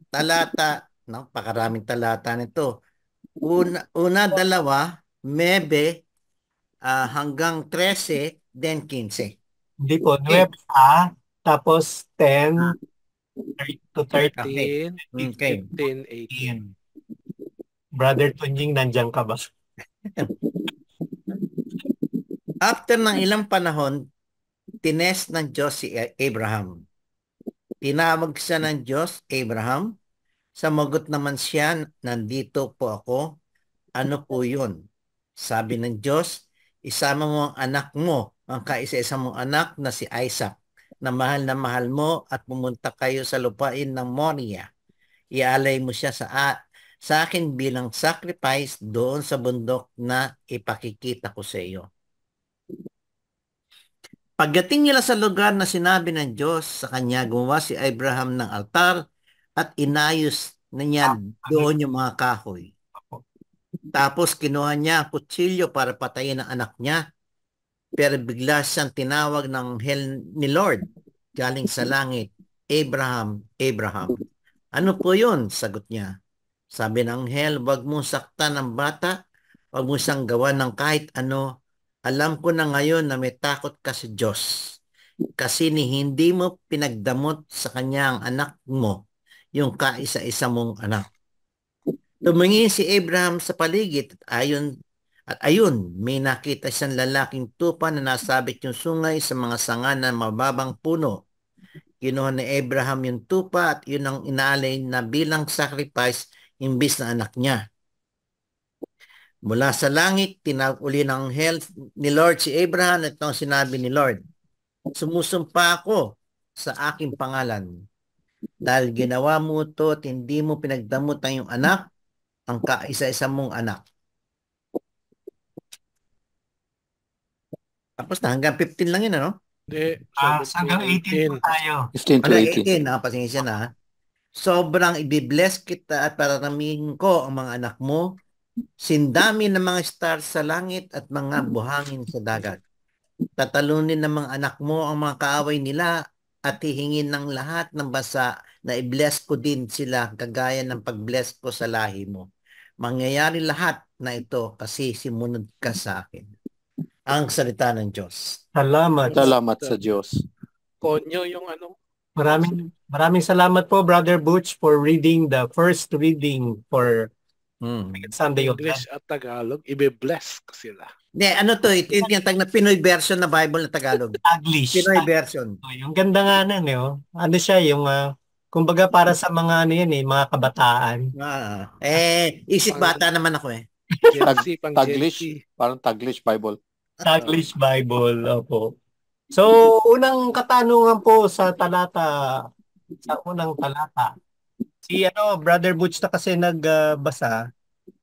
talata, napakaraming talata nito. Una, dalawa, 9 hanggang 13, then 15. Hindi po, 9 tapos 10 to 13. 13, Okay. 15, 18. Brother Tunjing, nandiyan ka ba? After ng ilang panahon, tinest ng Diyos si Abraham. Tinawag siya ng Diyos, Abraham. Samagot naman siya, nandito po ako. Ano po yun? Sabi ng Diyos, isama mo ang anak mo, ang kaisa-isa mong anak na si Isaac, na mahal mo at pumunta kayo sa lupain ng Moriah. Ialay mo siya sa akin bilang sacrifice doon sa bundok na ipakikita ko sa iyo. Pagdating nila sa lugar na sinabi ng Diyos sa kanya, gumawa si Abraham ng altar at inayos na niya doon yung mga kahoy. Tapos kinuha niya ang kutsilyo para patayin ang anak niya. Pero bigla siyang tinawag ng anghel ni Lord galing sa langit, Abraham, Abraham. Ano po yun? Sagot niya. Sabi ng anghel, wag mong saktan ang bata, wag mong siyang gawa ng kahit ano. Alam ko na ngayon na may takot ka sa Diyos. Kasi hindi mo pinagdamot sa kanya ang anak mo, yung kaisa-isa mong anak. Tumingin si Abraham sa paligid at ayun, may nakita siyang lalaking tupa na nasabit yung sungay sa mga sanga ng mababang puno. Kinuha ni Abraham yung tupa at yun ang inaalay na bilang sacrifice imbis na anak niya. Mula sa langit, tinawag uli ng anghel ni Lord si Abraham at itong sinabi ni Lord, sumusumpa ako sa aking pangalan. Dahil ginawa mo ito at hindi mo pinagdamot ang iyong anak, ang kaisa-isa mong anak. Tapos na, hanggang 15 lang yun, ano? Hindi, Hanggang 18 po tayo. 15 to Wala, 18. 18, pasensya na. Sobrang ibibless kita at pararamihin ko ang mga anak mo, sindami ng mga stars sa langit at mga buhangin sa dagat. Tatalunin ng mga anak mo ang mga kaaway nila at hihingin ng lahat ng bansa na i-bless ko din sila kagaya ng pag-bless ko sa lahi mo. Mangyayari lahat na ito kasi simunod ka sa akin. Ang salita ng Diyos. Salamat. Salamat sa Diyos. Konyo yung ano. Maraming salamat po, Brother Butch, for reading the first reading for Sunday of English Lent. at Tagalog, ibe-bless ko sila. Hindi, ano to? Ito yung tag na Pinoy version na Bible na Tagalog. Taglish. Pinoy version. Yung ganda nga nun, eh. Oh. Ano siya, yung, kumbaga para sa mga ano yan, mga kabataan. Isip bata naman ako eh. Taglish. Parang Taglish Bible. Taglish Bible, opo. So, unang katanungan po sa unang talata. Si Brother Butch na kasi nagbasa.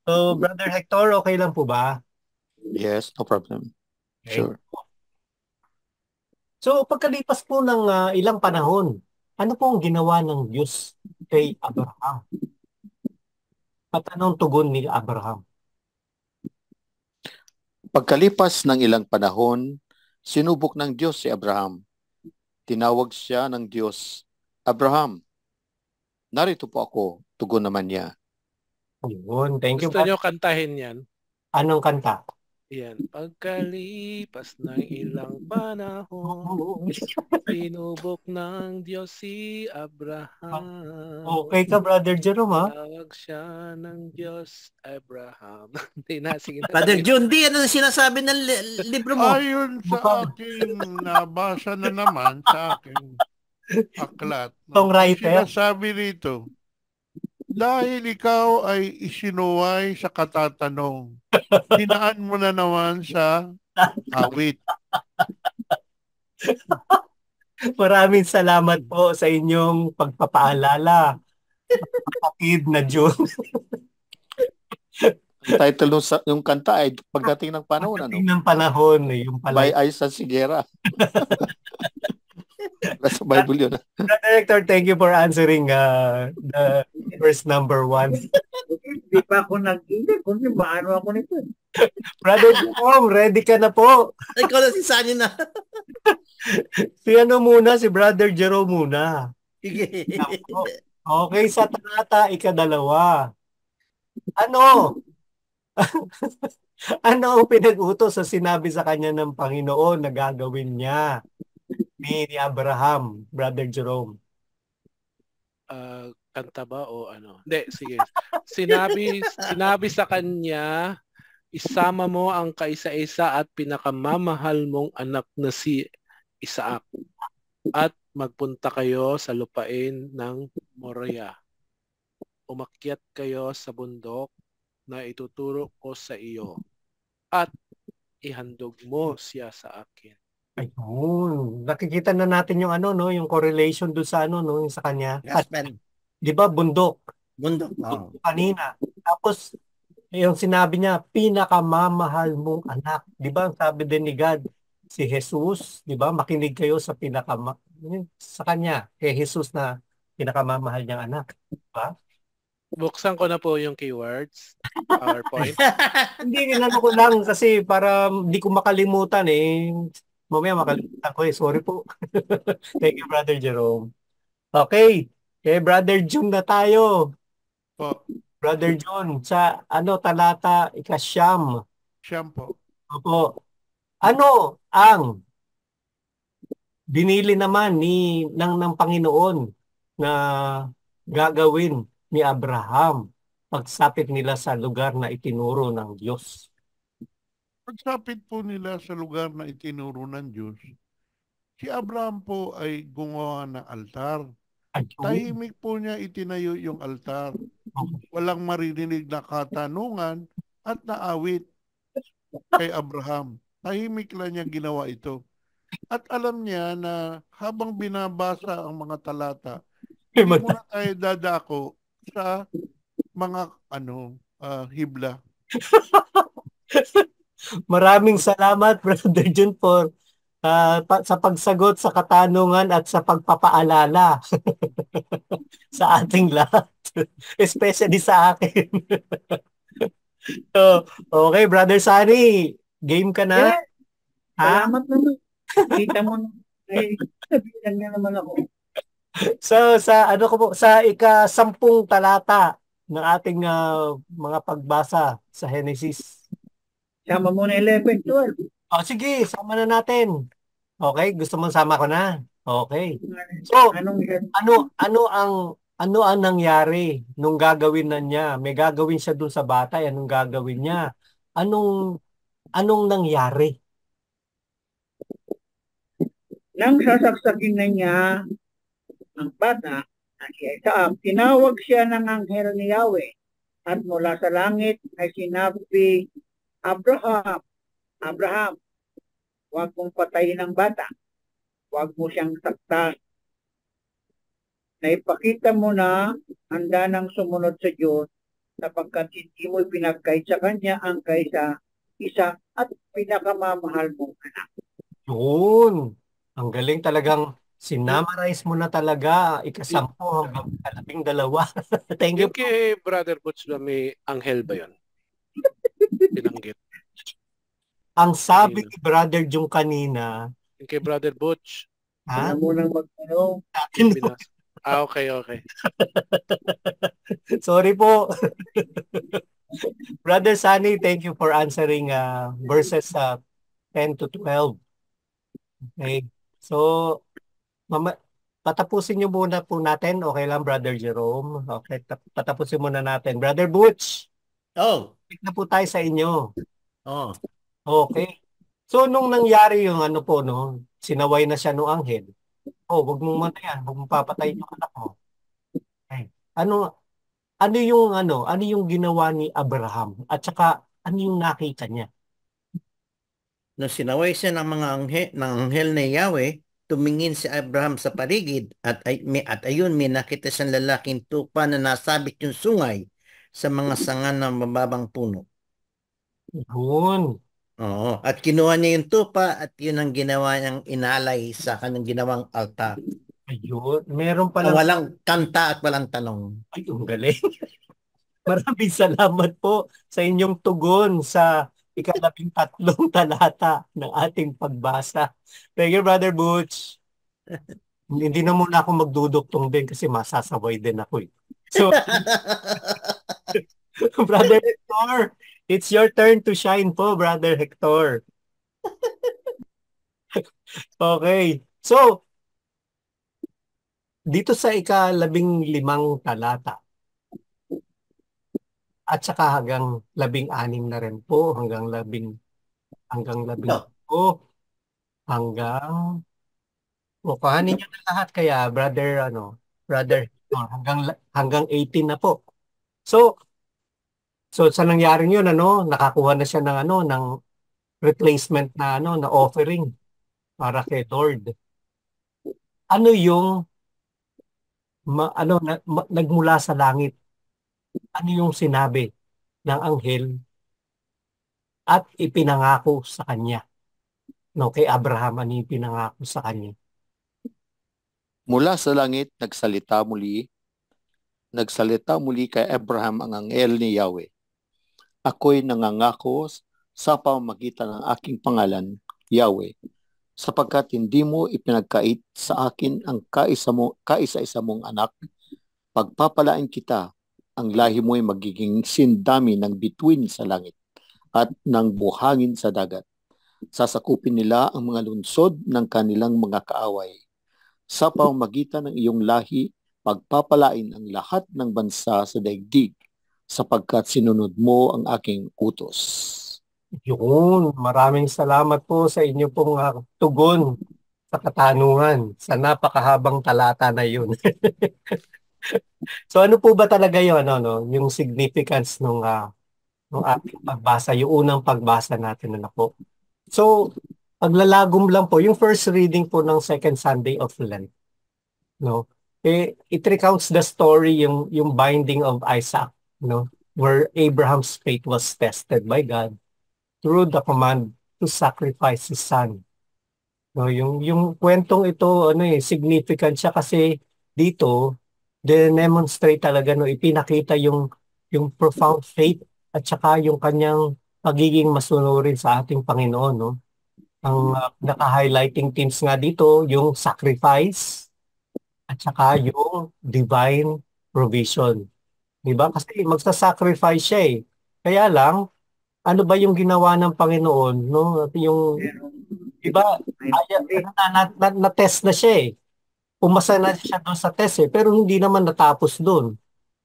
So, Brother Hector, okay lang po ba? Yes, no problem. Okay. Sure. So, pagkalipas po ng ilang panahon, ano po ang ginawa ng Diyos kay Abraham? At anong tugon ni Abraham? Pagkalipas ng ilang panahon, sinubok ng Diyos si Abraham. Tinawag siya ng Diyos, Abraham, narito po ako, tugon naman niya. Ayun, thank you. Gusto nyo kantahin yan? Anong kanta? Yan. Pagkalipas ng ilang panahon, sinubok ng Diyos si Abraham. Okay ka, Brother Jerome, ha? Tawag siya ng Diyos, Abraham. Hindi na, sige na. Brother John D, ano sinasabi ng libro mo? Ayon sa aking nabasa na naman sa aking aklat. Songwriter. Sinasabi rito, dahil ikaw ay isinuway sa katatanong, hinaan mo na naman sa awit. Maraming salamat po sa inyong pagpapaalala. Kapatid na June. Title yung kanta ay Pagdating ng Panahon. Pagdating ng panahon. Yung pala. By Aiza Sigera. Nasa Bible yun. Director, thank you for answering the verse number 1. Hindi pa ako nag-inig. Kung paano ako nito. Brother Jerome, ready ka na po. Ikaw na si Sunny na. Si ano muna, si Brother Jerome muna. Sige. Okay, sa talata ikadalawa. Ano? Ano ang pinag-utos sa sinabi sa kanya ng Panginoon na gagawin niya ni Abraham, Brother Jerome? Kanta ba o ano? Hindi, sige. Sinabi sa kanya, isama mo ang kaisa-isa at pinakamamahal mong anak na si Isaac at magpunta kayo sa lupain ng Moriah. Umakyat kayo sa bundok na ituturo ko sa iyo at ihandog mo siya sa akin. Ayun. Nakikita na natin yung ano, no, yung correlation doon sa ano, no, yung sa kanya. At Gospel. 'di ba bundok Bundok. Oh. kanina. Tapos yung sinabi niya, pinakamamahal mong anak. 'Di ba? Sabi din ni God, si Jesus, 'di ba? Makinig kayo sa sa kanya, kay Jesus na pinakamamahal niyang anak. 'Di ba? Buksan ko na po yung keywords. PowerPoint. Hindi, inano ko lang kasi para hindi ko makalimutan eh. Mamaya makalimutan ko eh. Sorry po. Thank you, Brother Jerome. Okay. Okay, Brother June na tayo. Po, Brother John, sa ano talata ikasyam. siyam po. Opo. Ano ang binili naman ng Panginoon na gagawin ni Abraham pagsapit nila sa lugar na itinuro ng Diyos? Pagsapit po nila sa lugar na itinuro ng Diyos, si Abraham po ay gumawa ng altar. Ayun. Tahimik po niya itinayo yung altar. Walang maririnig na katanungan at naawit kay Abraham. Tahimik lang niya ginawa ito. At alam niya na habang binabasa ang mga talata, hindi muna tayo dadako sa mga hibla. Maraming salamat, Brother Jun, sa pagsagot sa katanungan at sa pagpapaalala sa ating lahat. Especially sa akin. So, okay, Brother Sunny, game ka na? Yeah. Ha? Salamat naman. Kita mo na. Ay, sabihan niya naman ako. So, sa ika-10 talata ng ating mga pagbasa sa Genesis. Sama mo na 11, 12. Sige, sama na natin. Okay, gusto mong sama ko na? Okay. So, Anong yan? ano ang nangyari nung gagawin na niya? May gagawin siya dun sa bata, anong gagawin niya? Anong nangyari? Nang sasaksakin na niya ang bata, tinawag siya ng anghel ni Yahweh at mula sa langit ay sinabi, Abraham, Abraham, huwag mong patayin ang bata. Huwag mo siyang saktan. Naipakita mo na handa ng sumunod sa Diyos sapagkat hindi mo pinagkait sa Kanya ang kaisa isa at pinakamamahal mong anak. Yun. Ang galing talagang sinamarize mo na talaga ika-10 hanggang ika-12. Thank you. Yung kay Brother Butch ba may anghel ba yun? Binanggit. Ang sabi ni Brother Jung kanina, Yung kay Brother Butch. ha? Wala mo nang magtanong. Okay. Sorry po. Brother Sunny, thank you for answering verses 10 to 12. Okay. So, patapusin niyo muna po natin. Okay lang, Brother Jerome. Okay, patapusin muna natin. Brother Butch, Oh. na po tayo sa inyo. Oh. Okay. So, nung nangyari yung sinaway na siya ng anghel. Wag mong matayan, wag mong papatayin yung anak mo. Okay. Ano yung ginawa ni Abraham? At saka, ano yung nakita niya? Nung sinaway siya ng mga anghel ni Yahweh, tumingin si Abraham sa paligid at ayun may nakita siyang lalaking tupa na nasabit yung sungay sa mga sanga ng mababang puno. Yun. Oo. At kinuha niya yung tupa at yun ang ginawa niyang inalay sa kanyang ginawang altar. Ayun. Meron palang... Walang kanta at walang tanong. Ay, ang galing. Maraming salamat po sa inyong tugon sa ikalabing-tatlong talata ng ating pagbasa. Thank you, Brother Butch. Hindi na muna ako magduduktong din kasi masasaway din ako eh. So, Brother Hector, it's your turn to shine po, Brother Hector. Okay. So, dito sa ika-15 talata at saka hanggang 16 na rin po, hanggang labing No. hanggang kuhanin niyo na lahat kaya brother Hector, hanggang 18 na po. So sa nangyari yun nakakuha na siya ng ng replacement na offering para kay Lord. Ano yung nagmula sa langit? Ano yung sinabi ng anghel at ipinangako sa kanya? No, kay Abraham ano yung pinangako sa kanya? Mula sa langit, nagsalita muli kay Abraham ang anghel ni Yahweh. Ako'y nangangako sa pamamagitan ng aking pangalan, Yahweh, sapagkat hindi mo ipinagkait sa akin ang kaisa-isa mong anak, pagpapalain kita, ang lahi mo'y magiging sindami ng bituin sa langit at ng buhangin sa dagat. Sasakupin nila ang mga lungsod ng kanilang mga kaaway. Sa pamamagitan ng iyong lahi, pagpapalain ang lahat ng bansa sa daigdig, sapagkat sinunod mo ang aking utos. Yun, maraming salamat po sa inyo pong tugon sa katanungan sa napakahabang talata na yun. So ano po ba talaga yun, yung significance nung ating pagbasa, yung unang pagbasa natin po. So, paglalagom lang po, yung first reading po ng second Sunday of Lent, no? It recounts the story, yung binding of Isaac, where Abraham's faith was tested by God through the command to sacrifice his son. No, yung kwentong ito significant siya kasi dito demonstrate talaga ipinakita yung profound faith at saka yung kanyang pagiging masunurin sa ating Panginoon, no? Ang naka-highlighting themes nga dito yung sacrifice at saka yung divine provision. 'Di ba? Kasi magsa-sacrifice siya eh. Kaya lang ano ba yung ginawa ng Panginoon, no? Yung iba na-test na siya eh. Umasa na siya doon sa test eh, pero hindi naman natapos doon.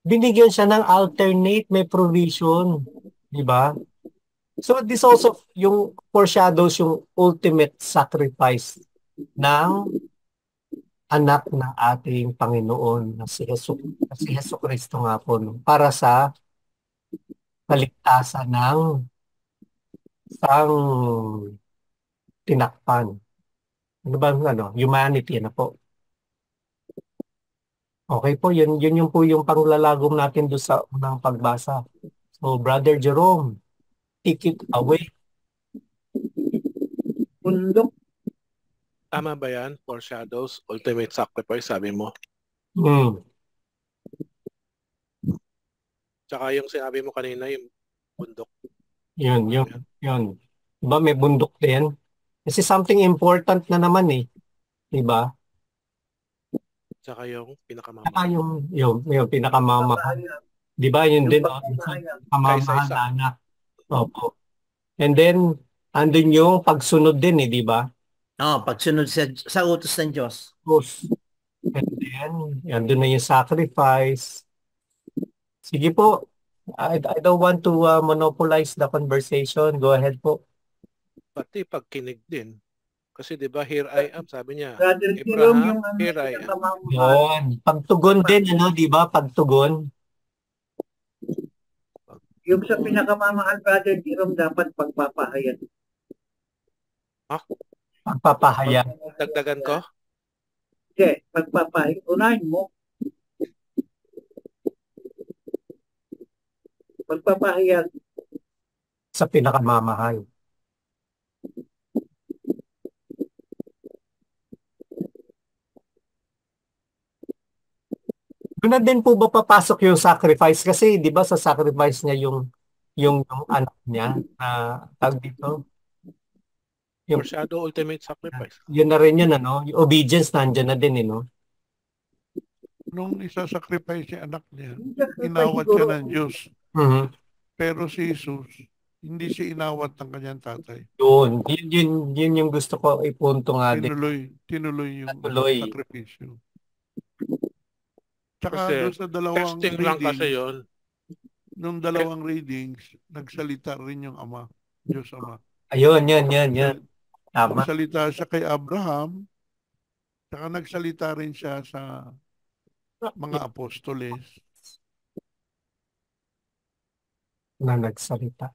Binigyan siya ng alternate, may provision, 'di ba? So this also yung foreshadows yung ultimate sacrifice ng anak ng ating Panginoon na si Hesus Kristo nga po para sa kaligtasan ng sang tinakpan. Ano ba humanity na po. Okay po, yun yung po yung panglalagom natin doon sa unang pagbasa. So Brother Jerome, take it away. Bundok. Tama ba yan? Foreshadows, ultimate sacrifice, sabi mo. Tsaka yung sinabi mo kanina, yung bundok. Yun. Diba may bundok din? Kasi something important na naman eh. Diba? Tsaka yung Saka pinakamamahal. yung pinakamamahal. Diba yun din? Pinakamamahal Kaisa-isa. na anak. Opo. And then, andun yung pagsunod din eh, diba? Pagsunod sa utos ng Diyos. And then, andun na yung sacrifice. Sige po. I don't want to monopolize the conversation. Go ahead po. Pati pagkinig din. Kasi 'di ba, here I am, sabi niya. Brother Jerome, Abraham, yung here I am. pinakamamahal. Yun. Pagtugon din, di ba? Pagtugon. Yung sa pinakamamahal, Brother Jerome, dapat pagpapahayag. Pagpapahayag. Dagdagan ko? Hindi, pagpapahayag. Unahin mo. Pagpapahayag. Sa pinakamamahal. Doon na din po ba papasok yung sacrifice? Kasi di ba sa sacrifice niya yung yung anak niya na tawag dito. Yung, Foreshadow ultimate sacrifice. yun na rin yun, ano? Yung obedience nandyan na din, no? Nung isa-sacrifice yung anak niya, Yung sacrifice inawat siguro, siya ng Diyos. Mhm. Pero si Jesus, hindi siya inawat ng kanyang tatay. Yun yung gusto ko ipunto nga din. Tinuloy yung Tuloy. sakripisyo. Tsaka Kasi doon sa dalawang testing lang kasi readings, yon. nung dalawang readings, nagsalita rin yung Ama, Diyos Ama. Ayun, yun. Tama. Nagsalita siya kay Abraham, tsaka nagsalita rin siya sa mga apostoles. Na nagsalita.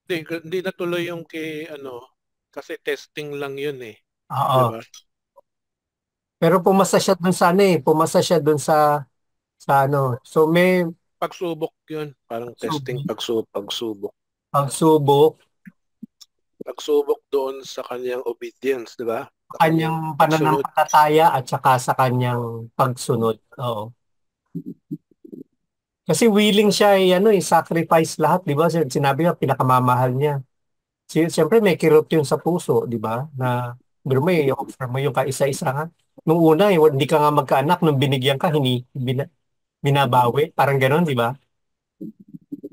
Hindi natuloy yung kay kasi testing lang yun eh. Oo. Diba? Pero pumasa siya dun sa ano eh. Pumasa siya dun sa ano. So may Pagsubok yun. Parang testing, pagsubok. pagsubok, Pagsubok doon sa kanyang obedience, di ba? kanyang pagsunod. pananampalataya at saka sa kanyang pagsunod. Oo. Kasi willing siya sacrifice lahat, di ba? Sinabi nga, pinakamamahal niya. Siyempre may kirot yun sa puso, di ba? Na, pero may offer mo yung kaisa-isa nga. Nung una, hindi ka nga magkaanak, nung binigyan ka, binabawi. Parang gano'n, di ba?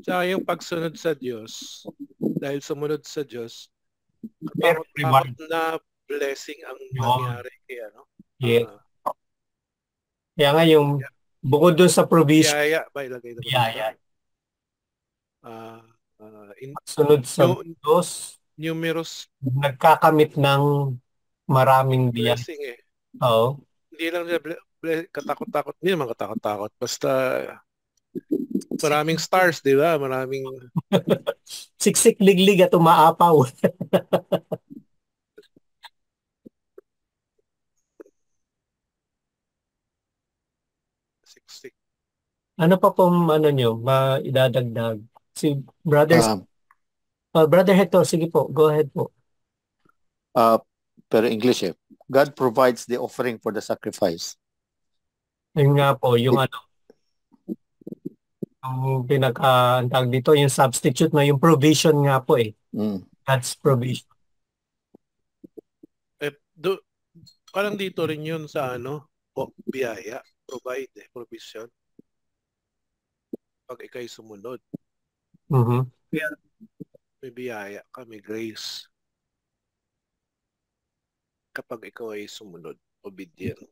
Tsaka yung pagsunod sa Diyos, dahil sumunod sa Diyos, Pero reward. katakot na blessing ang Yun. nangyari kay Yeah. Kaya nga yung bukod doon sa provision, biyaya ba ilagay naman? biyaya. In Sunod sa Diyos, numerous nagkakamit ng maraming biyaya. blessing eh. Oo. Hindi lang niya katakot-takot, hindi naman katakot-takot. Basta maraming stars, di ba? Maraming Siksik, liglig at umaapaw. siksik. Ano pa pong nyo, maidadagdag? Si Brother Hector, sige po, go ahead po. Pero English eh. God provides the offering for the sacrifice. Yun nga po, yung ang ang tawag dito, yung substitute na yung provision nga po eh. God's provision. Parang dito rin yun sa biyaya, provide, provision. Pag ikay sumunod. Mm-hmm. May biyaya ka, may grace. Kapag ikaw ay sumunod, obedient.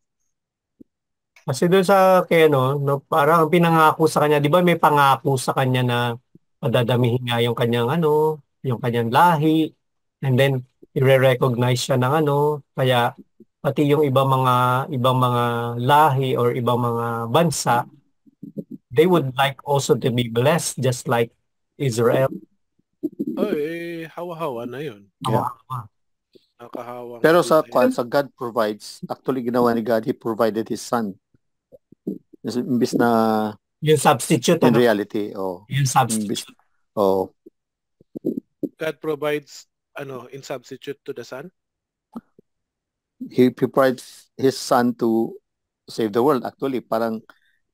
Kasi doon sa parang pinangako sa kanya, 'di ba may pangako sa kanya na padadamihin nga yung kanyang yung kanyang lahi, and then i-recognize siya ng kaya pati yung ibang mga lahi or ibang mga bansa, they would like also to be blessed just like Israel. Hawa-hawa na yun. Yeah. Nakahawang. Pero sa God provides, actually ginawa ni God, He provided His Son. Imbis na yung substitute in reality, yung substitute. God provides in substitute to the Son? He provides His Son to save the world. Actually, parang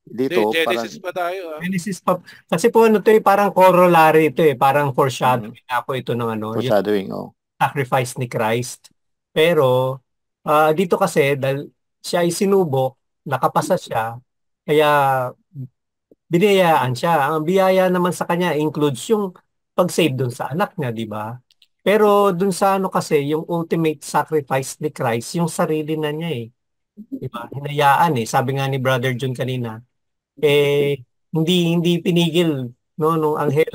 dito, Genesis pa tayo. Genesis pa. Kasi po parang corollary ito parang foreshadowing na po ito ng foreshadowing, sacrifice ni Christ. Pero dito kasi dahil siya ay sinubok, nakapasa siya, kaya biniyayaan siya. Ang biyaya naman sa kanya includes yung pag-save dun sa anak niya, di ba? Pero dun sa kasi, yung ultimate sacrifice ni Christ, yung sarili na niya eh. Di ba? Hinayaan eh. Sabi nga ni Brother John kanina, hindi pinigil nung anghel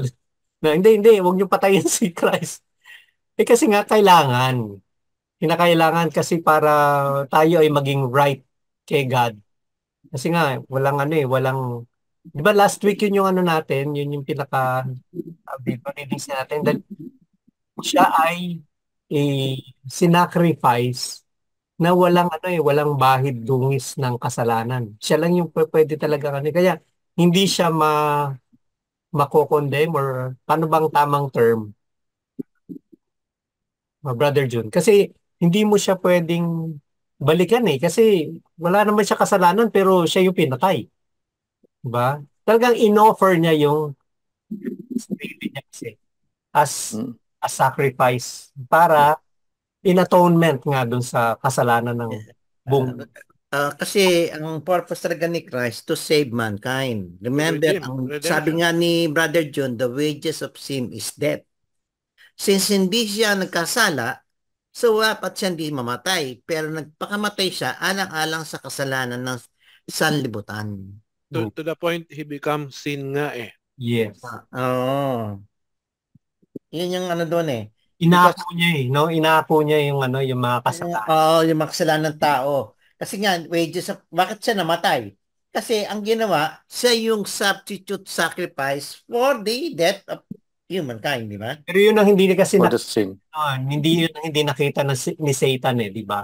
na hindi, huwag niyo patayin si Christ. Kasi nga kinakailangan kasi para tayo ay maging right kay God. Kasi nga walang di ba last week yun yung natin, yun yung pinaka readings natin, dahil siya ay sinacrifice na walang bahid dungis ng kasalanan. Siya lang yung pwede talaga kaya hindi siya mako-condemn, or paano bang tamang term? Brother June. Kasi hindi mo siya pwedeng balikan kasi wala naman siya kasalanan pero siya yung pinatay. Diba? talagang inoffer niya yung sarili niya kasi as Mm. a sacrifice para in atonement nga dun sa kasalanan ng buong Kasi ang purpose talaga ni Christ to save mankind. Remember, sabi Redemption. nga ni Brother John, the wages of sin is death. Since hindi siya nagkasala, so dapat siya hindi mamatay. Pero nagpakamatay siya alang-alang sa kasalanan ng sanlibutan. To the point, he becomes sin nga eh. yes. Oo. Yun yung ano doon eh. Inako niya no? Inako niya yung yung mga kasalanan. Oo, yung mga kasalanan ng tao. Kasi nga, bakit siya namatay? Kasi ang ginawa, siya yung substitute sacrifice for the death of humankind, di ba? Pero yun ang hindi kasi For the sin. hindi yun ang hindi nakita ni Satan eh, di ba?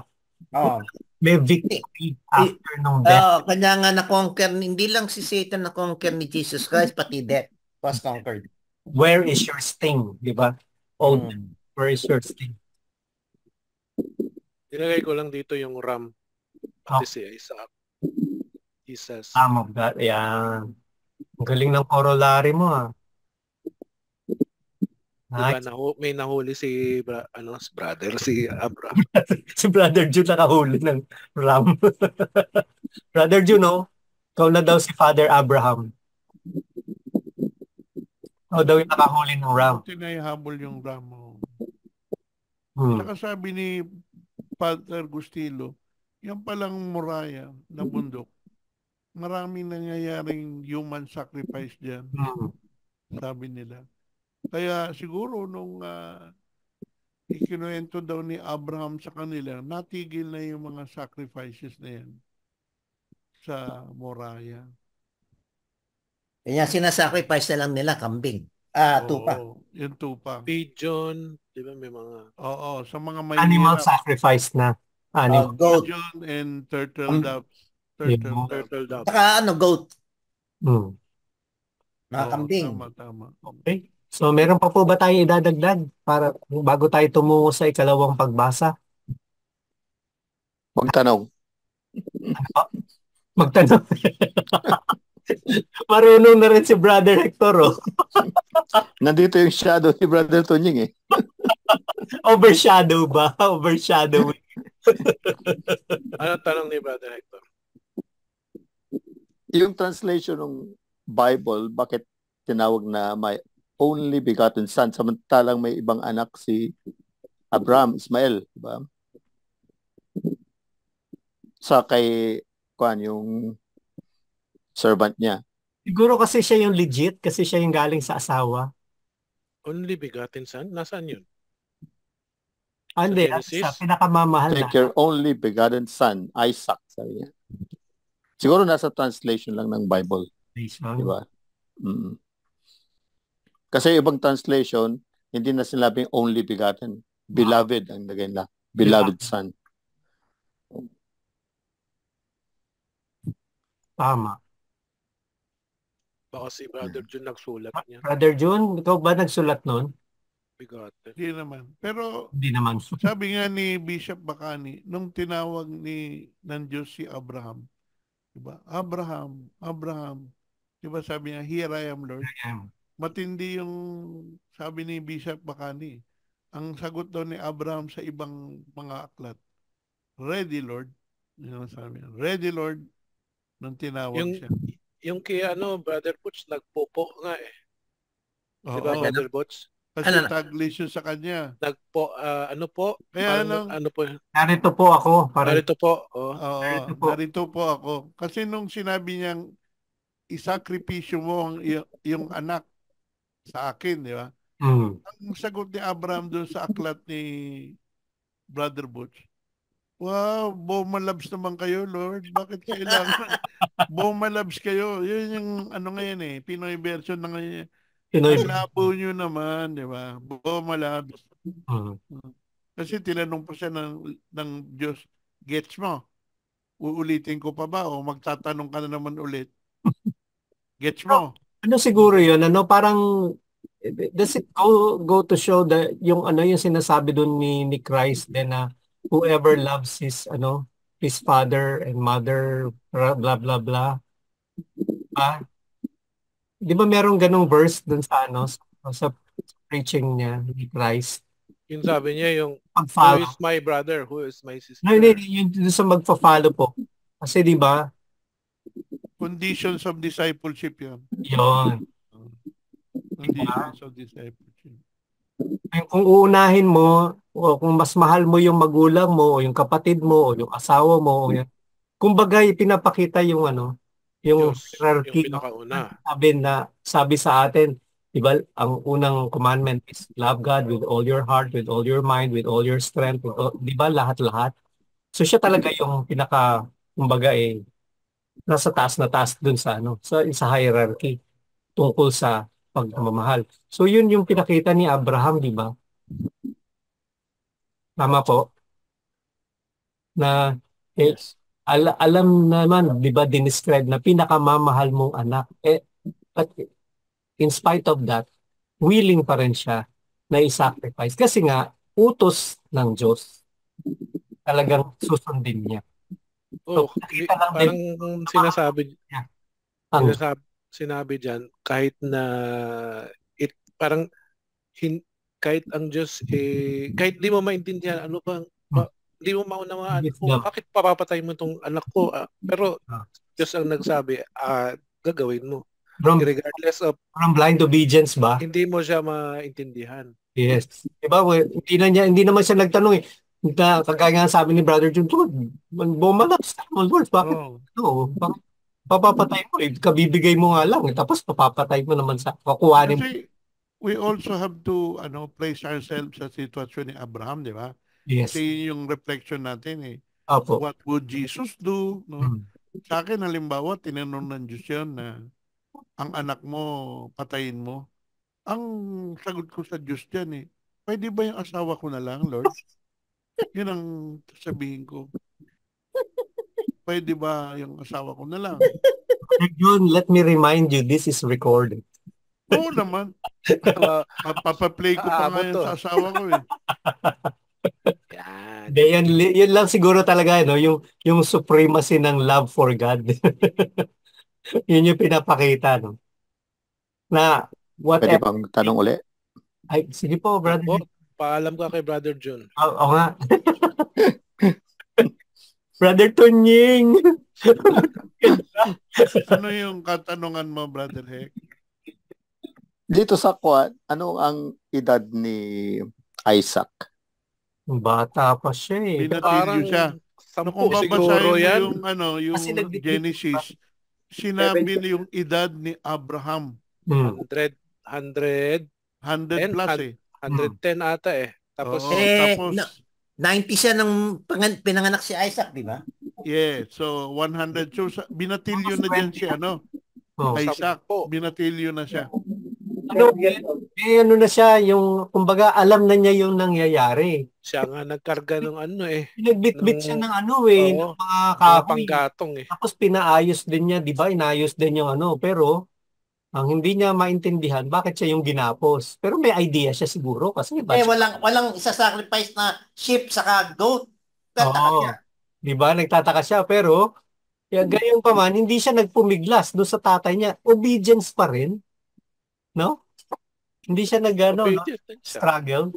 Oo. May victory after nung death. Kanya nga na-conquer, hindi lang si Satan na-conquer ni Jesus Christ, pati death was conquered. Where is your sting, di ba? Oh, where is your sting? Nilagay ko lang dito yung ram. Pati si Isaac. Jesus. Lamb of God. Ayan. Ang galing ng corollary mo ah. Diba, may nahuli si brother, si Abraham. Si Brother June nakahuli ng ram. Brother June, no? Ikaw na daw si Father Abraham. Ikaw daw yung nakahuli ng ram. Tinahabol yung ramo. Hmm. Saka sabi ni Father Gustilo, yan palang Moraya na bundok. Maraming nangyayaring human sacrifice dyan. Sabi nila. Kaya siguro nung ikinuwento daw ni Abraham sa kanila, natigil na yung mga sacrifices na yan sa Moraya. Kaya sinasacrifice na lang nila kambing. Tupa. Yung tupa. Pigeon, di ba may mga... Oo, sa mga may animal sacrifice na. Goat. Pigeon and turtle doves. Turtle dove. Saka goat. Mga kambing. Tama. Okay. So, meron pa po ba tayong idadagdag para bago tayo tumungo sa ikalawang pagbasa? Magtanong. Magtanong. Marunong na rin si Brother Hector, oh. Nandito yung shadow ni Brother Tonying eh. Overshadow ba? Overshadowing. Ano tanong ni Brother Hector? Yung translation ng Bible, bakit tinawag na may only begotten son, samantalang may ibang anak si Abraham, Ismael, diba? Sa kay yung servant niya. Siguro kasi siya yung legit, kasi siya yung galing sa asawa. Only begotten son? Nasaan yun? Hindi, sa pinakamamahal na. Take your only begotten son, Isaac, sabi niya. Siguro nasa translation lang ng Bible. Diba? Kasi ibang translation, hindi na sinabing only begotten. Beloved ang lagay na. Beloved son. Tama. Baka si Brother June nagsulat niya. Brother June, ikaw ba nagsulat nun? Begotten. Hindi naman. Pero hindi naman. Sabi nga ni Bishop Bacani, nung tinawag ng Diyos si Abraham, diba? Abraham, diba sabi niya, here I am, Lord. Matindi yung sabi ni Bishop Bacani. Ang sagot daw ni Abraham sa ibang mga aklat, ready, Lord. Yun ang sabi niya. Ready, Lord. Nung tinawag siya. Yung kay Brother Butch, nagpopo nga eh. Diba, Brother Butch? Kasi taglis yun sa kanya. Nagpo, ano po? Kaya ano po? Narito po ako. Narito po. Narito po ako. Kasi nung sinabi niyang isakripisyo mo yung anak sa akin, di ba? Ang sagot ni Abraham doon sa aklat ni Brother Butch, wow, Bomalabs naman kayo, Lord. Bakit kailangan Bomalabs kayo? Yun yung ngayon eh, Pinoy version na ngayon. Ang labo nyo naman, di ba? Bomalabs. Kasi tinanong pa siya ng Diyos, gets mo? Uulitin ko pa ba o magtatanong ka na naman ulit? Gets mo? Ano siguro yun? Parang does it go to show that yung sinasabi doon ni Christ din na whoever loves his father and mother, blah blah blah. di ba merong ganong verse dun sa ano, sa preaching niya ni Christ? Yung sabi niya yung, who Pag-follow. is my brother, who is my No, hindi, sister. yun dun sa magpa-follow po. Kasi di ba, Conditions of discipleship yan. yun. Conditions of discipleship. Yung kung uunahin mo, o kung mas mahal mo yung magulang mo, o yung kapatid mo, o yung asawa mo, o yung, kumbaga, pinapakita yung ano, yung Diyos, yung hierarchy, no? pinakauna. Sabi sa atin, di ba, ang unang commandment is love God with all your heart, with all your mind, with all your strength, di ba, lahat-lahat. So siya talaga yung pinaka, kumbaga nasa taas na taas dun sa ano, sa hierarchy tungkol sa pagmamahal. So yun yung pinakita ni Abraham, di ba? Tama po na Yes. alam naman, di ba, dinescribe na pinakamamahal mong anak. But in spite of that, willing pa rin siya na i-sacrifice. Kasi nga, utos ng Diyos. Talagang susundin niya. So, nakita lang din Parang sinasabi, ang sinabi dyan, kahit na, parang, kahit ang Diyos, kahit di mo maintindihan, ano bang, di mo maunawaan, bakit papapatay mo itong anak ko? Pero, Diyos ang nagsabi, gagawin mo. Regardless of, from blind obedience ba? hindi mo siya maintindihan. Yes. Diba, hindi naman siya nagtanong kagaya nga sabi ni Brother Jun, bumalas mo, Lord, bakit? Bakit papapatay mo? Kabibigay mo nga lang, tapos papapatay mo naman sa kukuhanin mo. Kasi we also have to place ourselves sa sitwasyon ni Abraham, di ba? Yes. Kasi yung reflection natin Opo. What would Jesus do? No? Sa akin, halimbawa, tinanong ng Diyos yun na ang anak mo, patayin mo. Ang sagot ko sa Diyos dyan pwede ba yung asawa ko na lang, Lord? Yun ang sabihin ko. Pwede ba yung asawa ko na lang? Jun, let me remind you, this is recorded. Oo naman. Papaplay ko pa ngayon sa asawa ko Yan. Yun lang siguro talaga, no? Yung supremacy ng love for God. Yun yung pinapakita, no? Na, Pwede bang tanong uli? Ay, sige po, brother. Paalam ka kay Brother Jun. Oo nga. Brother Tunying. Ano yung katanungan mo, Brother Heck? Dito sa Quad, ano ang edad ni Isaac? Bata pa siya Binatilyo siya. Kung babasahin mo yung Genesis, sinabi yung edad ni Abraham. 100 plus 110 ata Tapos, tapos 90 siya nung pinanganak si Isaac, di ba? Yeah, so 100. So binatilyo na dyan si Isaac. Binatilyo na siya. Ano na siya, yung kumbaga alam na niya yung nangyayari. Siya nga nagkarga ng Pinagbitbit siya ng ng mga kahoy. Panggatong Tapos pinaayos din niya, di ba? Inayos din yung pero ang hindi niya maintindihan bakit siya yung ginapos. Pero may idea siya siguro kasi walang isa-sacrifice na sheep saka goat. Di ba? Nagtataka siya pero gayon pa man, hindi siya nagpumiglas doon sa tatay niya. Obedience pa rin. No? Hindi siya struggle.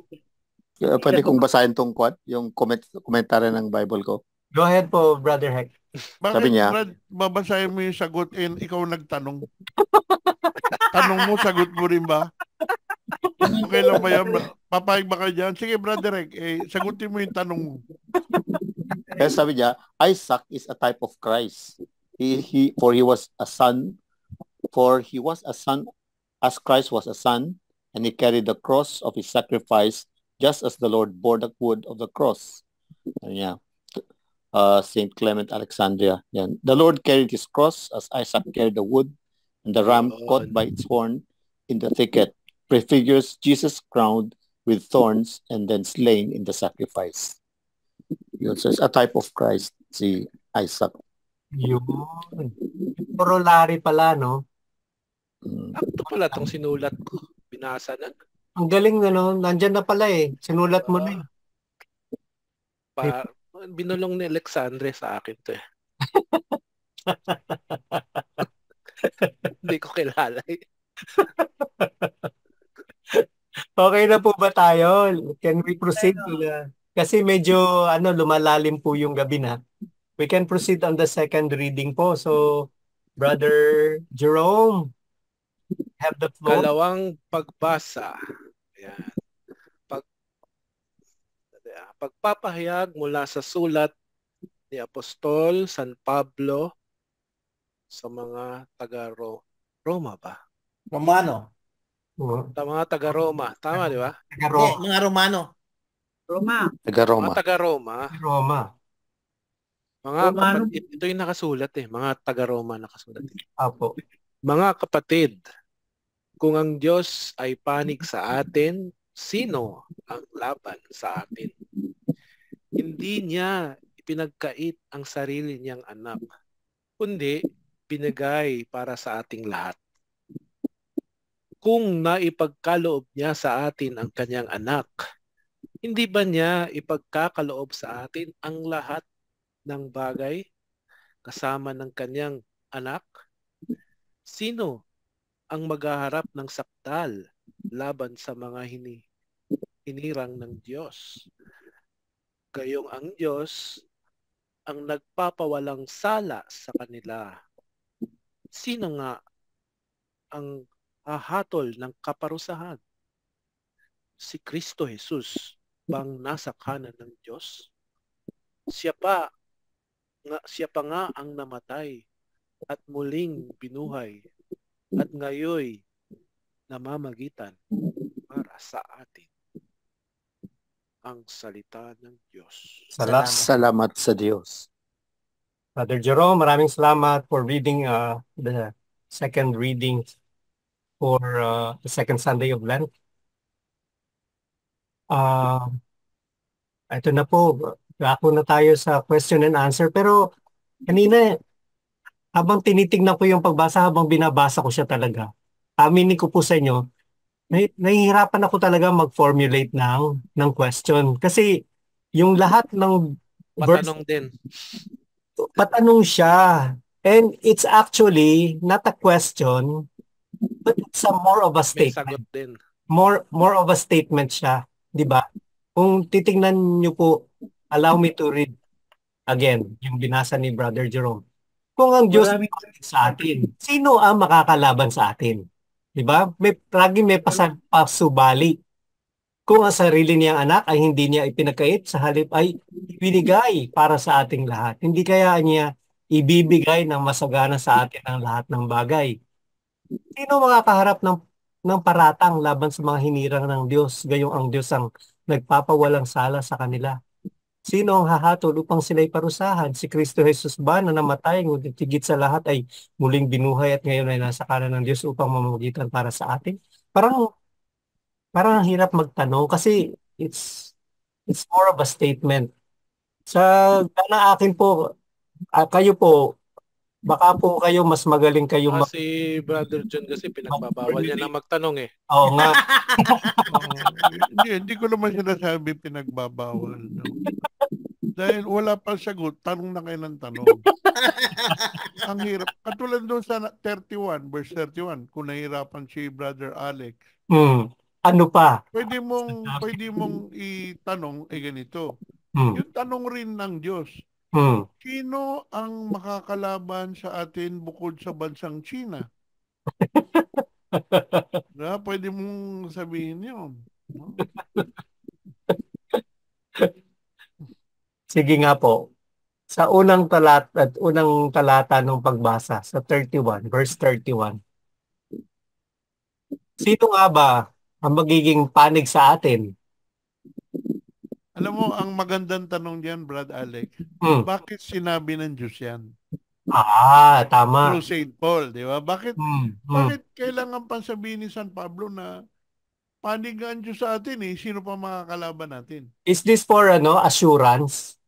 Pwede kong basahin tong quote, yung komentaryo ng Bible ko. Go ahead po, Brother Heck. Bakit, sabi niya, Brad, babasahin mo yung sagot and ikaw nagtanong? Tanong mo, sagot mo rin ba? Okay lang ba yan? Papayag ba kayo dyan? Sige, Brother Heck, sagutin mo yung tanong mo. Kaya sabi niya, Isaac is a type of Christ. For he was a son as Christ was a son, and he carried the cross of his sacrifice just as the Lord bore the wood of the cross. Yeah. St. Clement Alexandria. Yan. The Lord carried his cross as Isaac carried the wood, and the ram caught by its horn in the thicket prefigures Jesus crowned with thorns and then slain in the sacrifice. Yun, so it's a type of Christ, si Isaac. Yun. Corollary pala, no? Ito pala itong sinulat ko. Binasa na. Ang galing, nandyan na pala Sinulat mo na Binulong ni Alexandre sa akin to Hindi ko kilala Okay na po ba tayo? Can we proceed to the... Kasi medyo lumalalim po yung gabi na. We can proceed on the second reading po. So, Brother Jerome, have the floor. Kalawang pagbasa. Ayan. Pagpapahayag mula sa sulat ni Apostol San Pablo sa mga taga-Roma ba? Romano. Sa mga taga-Roma. Tama, di ba? Taga-Roma. Mga Romano. Roma. Taga-Roma. Mga taga-Roma. Roma. Mga Romano. kapatid, ito yung nakasulat eh. Mga taga-Roma nakasulat. Apo. Mga kapatid, kung ang Diyos ay panig sa atin, sino ang laban sa atin? Hindi niya ipinagkait ang sarili niyang anak, kundi binigay para sa ating lahat. Kung naipagkaloob niya sa atin ang kanyang anak, hindi ba niya ipagkakaloob sa atin ang lahat ng bagay kasama ng kanyang anak? Sino ang maghaharap ng sakdal laban sa mga hinirang ng Diyos? Gayong ang Diyos ang nagpapawalang sala sa kanila. Sino nga ang hahatol ng kaparusahan? Si Kristo Jesus bang nasa kanan ng Diyos? Siya pa nga ang namatay at muling binuhay at ngayoy namamagitan para sa atin. Ang salita ng Diyos. Salamat sa Diyos. Brother Jerome, maraming salamat for reading the second reading for the second Sunday of Lent. Ito na po, ako na tayo sa question and answer. Pero kanina, habang tinitignan ko yung pagbasa, habang binabasa ko siya talaga, aminin ko po sa inyo, nahihirapan ako talaga mag-formulate ng question. Kasi yung lahat ng verse, Patanong din. patanong siya. And it's actually not a question, but it's more of a May statement. sagot din. More of a statement siya, 'di ba? Kung titingnan niyo po, allow me to read again yung binasa ni Brother Jerome. Kung ang Diyos ay panig sa atin, sino ang makakalaban sa atin? 'Di ba? Lagi may pasubali. Kung ang sarili niyang anak ay hindi niya ipinagkait, sa halip ay ibinigay para sa ating lahat. Hindi kaya niya ibibigay ng masagana sa atin ang lahat ng bagay. Sino makakaharap ng paratang laban sa mga hinirang ng Diyos, gayong ang Diyos ang nagpapawalang sala sa kanila? Sino ang hahatol upang sila'y parusahan? Si Kristo Jesus ba na namatay, ngunit higit sa lahat ay muling binuhay at ngayon ay nasa kanan ng Diyos upang mamagitan para sa atin? Parang ang hirap magtanong kasi it's more of a statement. Sa akin po, kayo po, baka po kayo mas magaling kayo Si Brother John kasi pinagbabawal niya na magtanong eh. Oo nga. Hindi ko naman sinasabi pinagbabawal. No? Dahil wala pa sagot, tanong na kayo ng tanong. Ang hirap. Katulad doon sa 31, verse 31, kung nahirapan si Brother Alex. Ano pa? Pwede mong itanong ganito. Yung tanong rin ng Diyos. Sino ang makakalaban sa atin bukod sa bansang China? Pwede mong sabihin yun. No? Sige nga po. Sa unang talata ng pagbasa, sa 31, verse 31. Sino nga ba ang magiging panig sa atin? Alam mo, ang magandang tanong diyan, Brad Alex, bakit sinabi ng Diyos yan? Tama. Through St. Paul, di ba? Bakit kailangan pang sabihin ni San Pablo na panig ang Diyos sa atin sino pa makakalaban natin? Is this for assurance?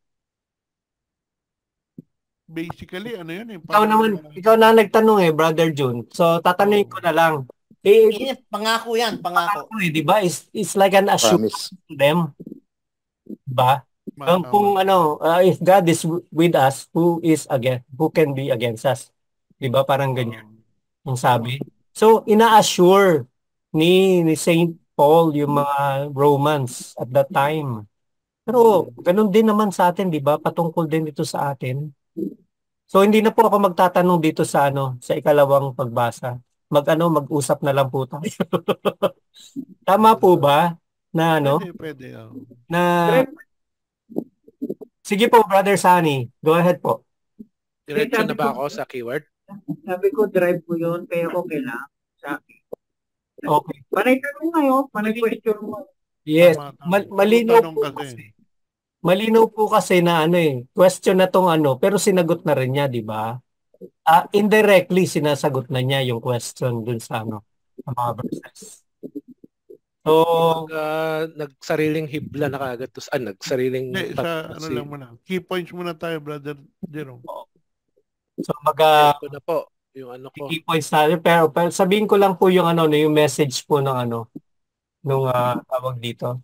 Basically, ano yun Ikaw na nagtanong Brother June. So, tatanungin ko na lang. Pangako yan, pangako. Di ba? It's like an assurance to them. Diba? Kung if God is with us, who can be against us? Diba? Parang ganyan ang sabi. So, ina-assure ni Saint Paul yung mga Romans at that time. Pero ganun din naman sa atin, di ba? Patungkol din ito sa atin. So, hindi na po ako magtatanong dito sa sa ikalawang pagbasa. Mag-usap na lang po tayo. Tama po ba na Pwede. na Drive, sige po, Brother Sunny. Go ahead po. Diretso na ba ako sa keyword? sabi ko, drive mo yun, kaya okay lang. Sa akin. Okay. Panay tanong ngayon, panay question mo. Yes. Tama. Malinaw Tanong po kasi. kasi. Malinaw po kasi na question na tong pero sinagot na rin niya, di ba? Indirectly sinasagot na niya yung question dun sa sa mga verses. So, Nagsariling hibla na kaagad. Nagsariling Hindi, sa ano lang muna. Key points muna tayo, Brother Jerome. so Ito na po yung ano ko. key points natin. Pero sabihin ko lang po yung yung message po ng nung tawag dito.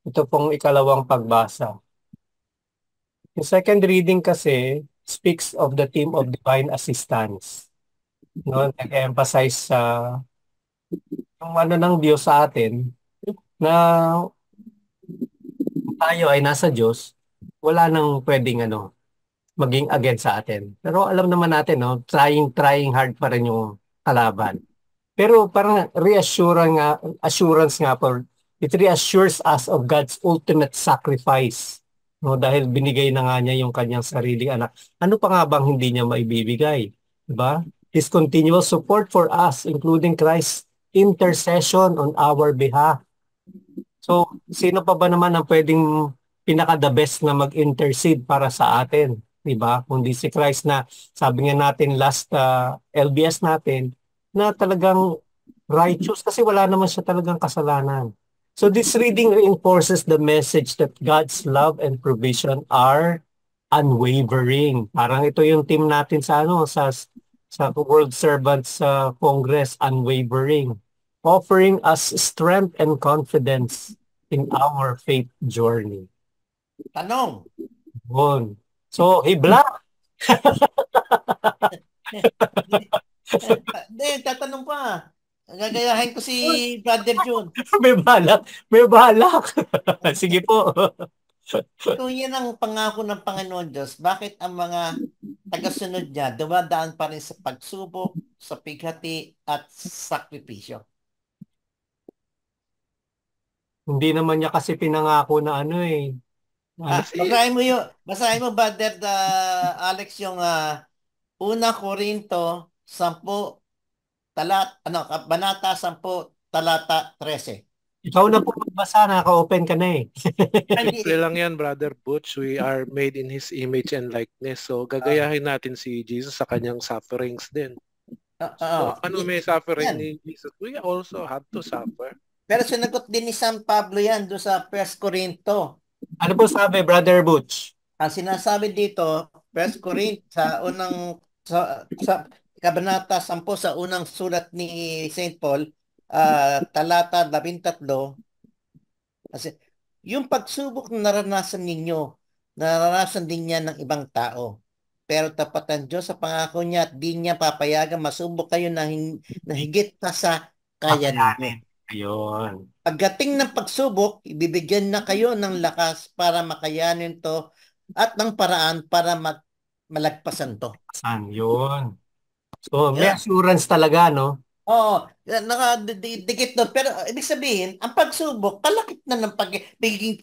Ito pong ikalawang pagbasa. Yung second reading kasi speaks of the theme of divine assistance. No, nag-emphasize sa yung ng Diyos sa atin na tayo ay nasa Diyos, wala nang pwedeng maging against sa atin. Pero alam naman natin, trying hard pa rin yung kalaban. Pero parang assurance nga po, it reassures us of God's ultimate sacrifice. No, dahil binigay na nga niya yung kanyang sariling anak. Ano pa nga bang hindi niya maibibigay? Diba? His continual support for us, including Christ's intercession on our behalf. So, sino pa ba naman ang pwedeng pinaka-the best na mag-intercede para sa atin? Diba? Kundi si Christ na, sabi nga natin last LBS natin, na talagang righteous kasi wala naman siya talagang kasalanan. So this reading reinforces the message that God's love and provision are unwavering. Parang ito yung team natin sa sa World Servants Congress, unwavering, offering us strength and confidence in our faith journey. Tanong. Yun. So, hibla. Hindi, tatanong pa. Gagayahin ko si Brother June. May balak. May balak. Sige po. Kung yan ang pangako ng Panginoon Diyos, bakit ang mga tagasunod niya dumadaan pa rin sa pagsubok, sa pighati, at sakripisyo? Hindi naman niya kasi pinangako na Basahin mo Brother Alex yung Una Korinto 10 Banata 10 talata 13. Ikaw na po magbasa, naka-open ka na Simple lang yan, Brother Butch. We are made in His image and likeness. So, gagayahin natin si Jesus sa kanyang sufferings din. So, may suffering ni Jesus? We also have to suffer. Pero sinagot din ni San Pablo yan doon sa 1 Corinto. Ano po sabi, Brother Butch? Ang sinasabi dito, 1 Corinto, sa Kabanata 10 sa unang sulat ni St. Paul, talata 13, kasi yung pagsubok na naranasan ninyo, naranasan din niya ng ibang tao. Pero tapat ang Diyos sa pangako niya at di niya papayagan masubok kayo na higit pa sa kaya ninyo. Ayun. Pagdating ng pagsubok, ibibigyan na kayo ng lakas para makayanin to at ng paraan para malagpasan to. Yun. So, may assurance talaga, no? Oo, nakadikit doon. Pero ibig sabihin, ang pagsubok, kalakip na ng pagiging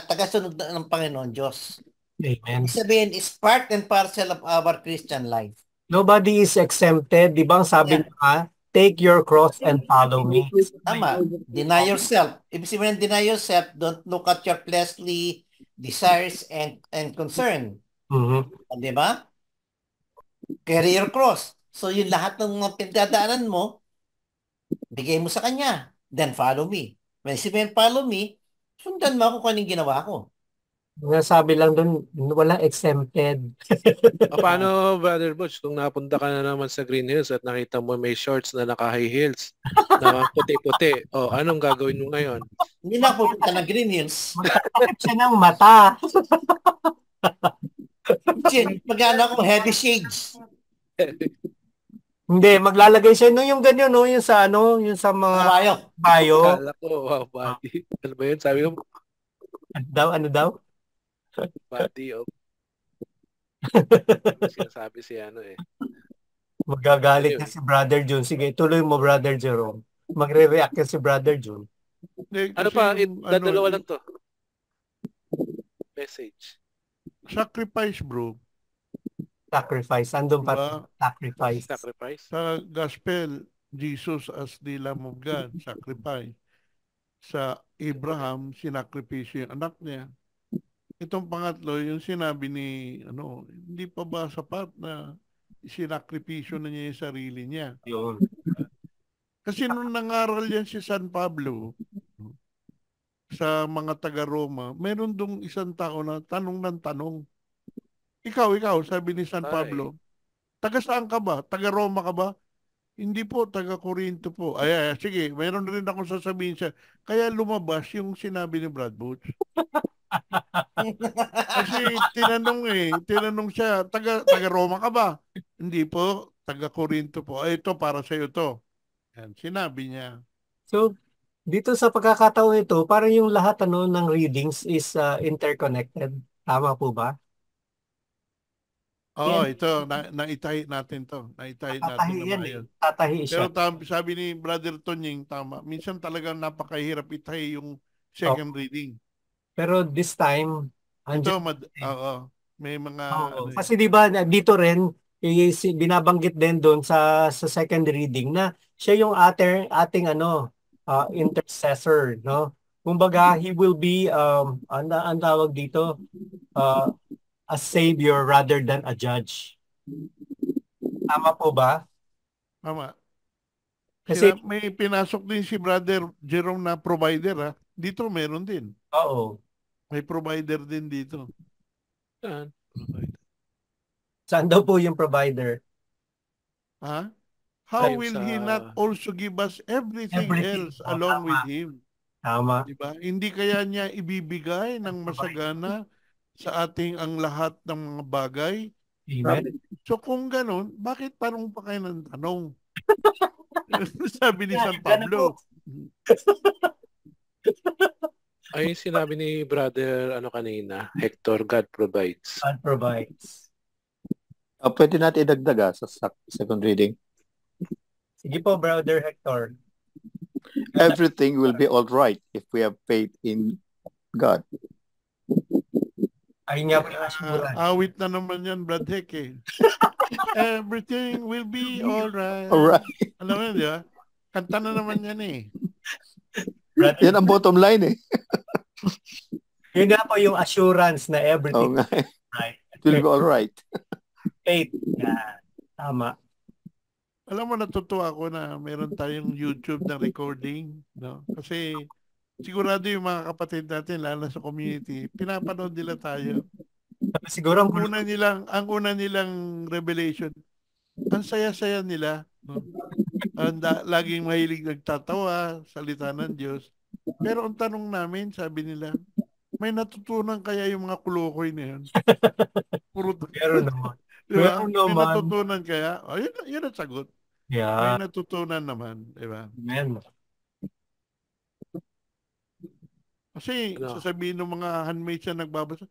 tagasunod ng Panginoon Diyos. Amen. Ibig sabihin, is part and parcel of our Christian life. Nobody is exempted. Di ba ang sabi niya, take your cross and follow me. Tama. Deny yourself. Ibig sabihin, deny yourself. Don't look at your fleshly desires and concern. Di ba? Carry your cross. So, yung lahat ng mga pinagdadaanan mo, bigay mo sa Kanya. Then, follow me. When sabihin, follow me, sundan mo ako kung anong ginawa ko. Nasabi lang doon, walang exempted. Paano, Brother Butch, kung napunta ka na naman sa Green Hills at nakita mo may shorts na naka-high heels, na puti-puti, anong gagawin mo ngayon? Hindi na pupunta ng Green Hills. Magkakapit siya ng mata. Magana ko heavy shades. Hindi, maglalagay siya no yung ganyan no, yung sa ano, yung sa mga Kabayo. bayo. Kala ko, wow, body. Ano ba yun? Sabi ko, Ano daw? body of sinasabi si ano eh. Magagalit na Anyway, si Brother June. Sige, tuloy mo Brother Jerome. Magre-react yan si Brother June. Hindi, ano kasi pa, yung, dadalawa lang to. Message. sacrifice, bro. Sacrifice. Andun pa Diba? sacrifice. Sacrifice. Sa gospel, Jesus as the Lamb of God, sacrifice. Sa Abraham, sinakripisyo yung anak niya. Itong pangatlo, yung sinabi ni, hindi pa ba sapat na sinakripisyo na niya yung sarili niya? Yun. Kasi nung nangaral yan si San Pablo sa mga taga-Roma, meron dong isang tao na tanong ng tanong. Ikaw, sabi ni San Ay, Pablo, taga saan ka ba? Taga-Roma ka ba? Hindi po, taga-Corinto po. Ay, sige, meron rin akong sasabihin siya. Kaya lumabas yung sinabi ni Brad Boots. Kasi tinanong siya, taga-Roma ka ba? Hindi po, taga-Corinto po. Ay, ito, para sa iyo to. Yan, sinabi niya. So, dito sa pagkakataon ito, parang yung lahat ano ng readings is interconnected. Tama po ba? Oo, Yan, ito, naitahi natin to. Naitahi natin tatahi na yan eh. maayos. Tatahi siya. Pero sabi ni Brother Tonying, tama. Minsan talagang napakahirap itahi yung Oh, second reading. pero this time, Ito, andyan. oo, may mga, Oo. Kasi di ba dito rin, binabanggit din doon sa second reading na siya yung ating ano, intercessor, no? Kumbaga, he will be, ang tawag dito, uh, a savior rather than a judge. Tama po ba? tama. Kasi, May pinasok din si Brother Jerome na provider, ha? Dito meron din. oo. May provider din dito. saan? Saan daw po yung provider? Ha? How Ayun will sa He not also give us everything Everything. else Oh, along with tama. Him? Tama. Diba? Hindi kaya niya ibibigay ng masagana sa ating ang lahat ng mga bagay? Amen. So kung ganun, bakit tanong pa kayo ng tanong? Sabi ni San Ganun po. Pablo. ay sinabi ni brother ano kanina, Hector, God provides. God provides. Pwede natin idagdag sa second reading. Sige po, Brother Hector. Everything will be all right if we have faith in God. Ayun nga po yung assurance. Awit na naman yan, Brad Heck eh. Everything will be all right. All right. Alam mo yun, di ba? Kanta na naman yan eh. Yan ang bottom line eh. Yun nga po yung assurance na Oo everything nga. is right. It will be all right. Faith. Yan. Tama. Alam mo, natutuwa ako na meron tayong YouTube na recording. No? Kasi sigurado yung mga kapatid natin, lalo sa community, pinapanood nila tayo. Siguro Ang una nilang revelation, ang saya-saya nila. No? Laging mahilig nagtatawa, salita ng Diyos. Pero ang tanong namin, sabi nila, may natutunan kaya yung mga kulokoy na yun? Puro meron naman. diba? Meron May naman. natutunan kaya? Oh, yun ang sagot. May Yeah. natutunan naman, di ba? Amen. Kasi Ano? sasabihin ng mga handmaids na nagbabasa,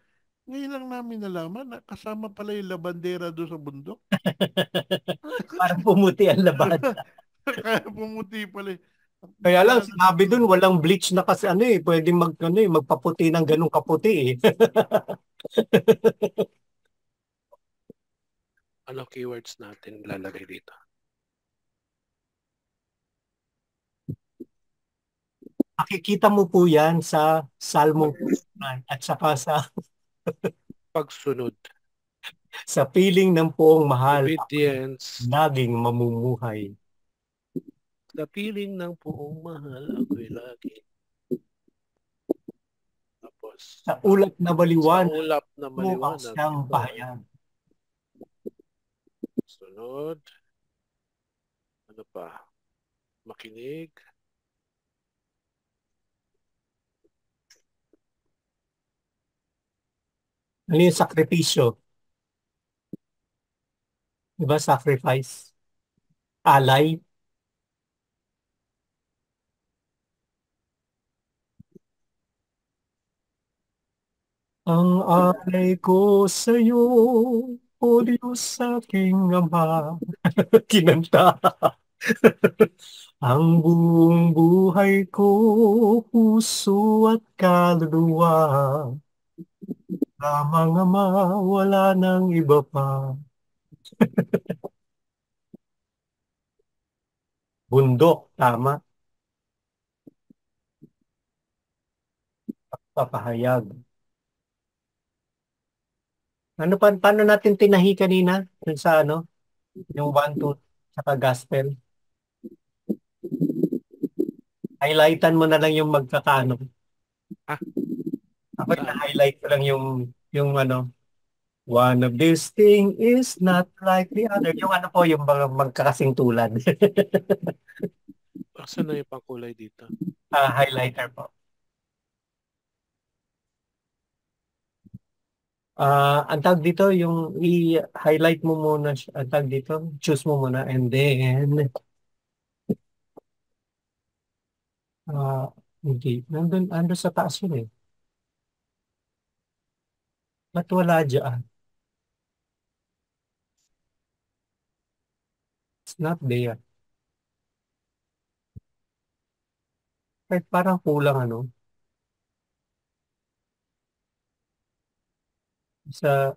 ngayon lang namin nalaman na kasama pala yung labandera doon sa bundok. Parang pumuti ang laban. Kaya pumuti pala. Kaya lang, sinabi dun, walang bleach na kasi ano eh, pwedeng magpaputi ng ganung kaputi eh. Ano keywords natin lalagay dito? Makikita mo po yan sa Salmong 9 at saka Pagsunod, sa piling ng poong mahal, obedience, laging mamumuhay. sa piling ng poong mahal, ako'y lagi. Tapos, Sa ulap na sa baliwan, ulap na mo ang maliwanag. siyang ito ay bahayan. sunod. Ano pa? Makinig. Ano yung sakripisyo? Diba sacrifice? Alay. Ang alay ko sa'yo, o Diyos aking Ama. Kinanta. Ang buong buhay ko, puso at kaluluwa. Lamang Ama, wala nang iba pa. Bundok, tama. Papahayag. Ano pa, paano natin tinahi kanina? Dun sa ano? Yung 1, 2, saka gospel. Highlightan mo na lang yung magkakaano. Ah, Ako saan? na-highlight ko lang yung ano, one of these thing is not like the other. Yung ano po, yung mga magkakasing tulad. Saan na yung pangkulay dito? Highlighter po. Ang tag dito, yung i-highlight mo muna, ang tag dito, choose mo muna, and then, hindi, nandun sa taas yun eh. Ba't wala dyan? It's not there. Kahit parang kulang ano. Sa,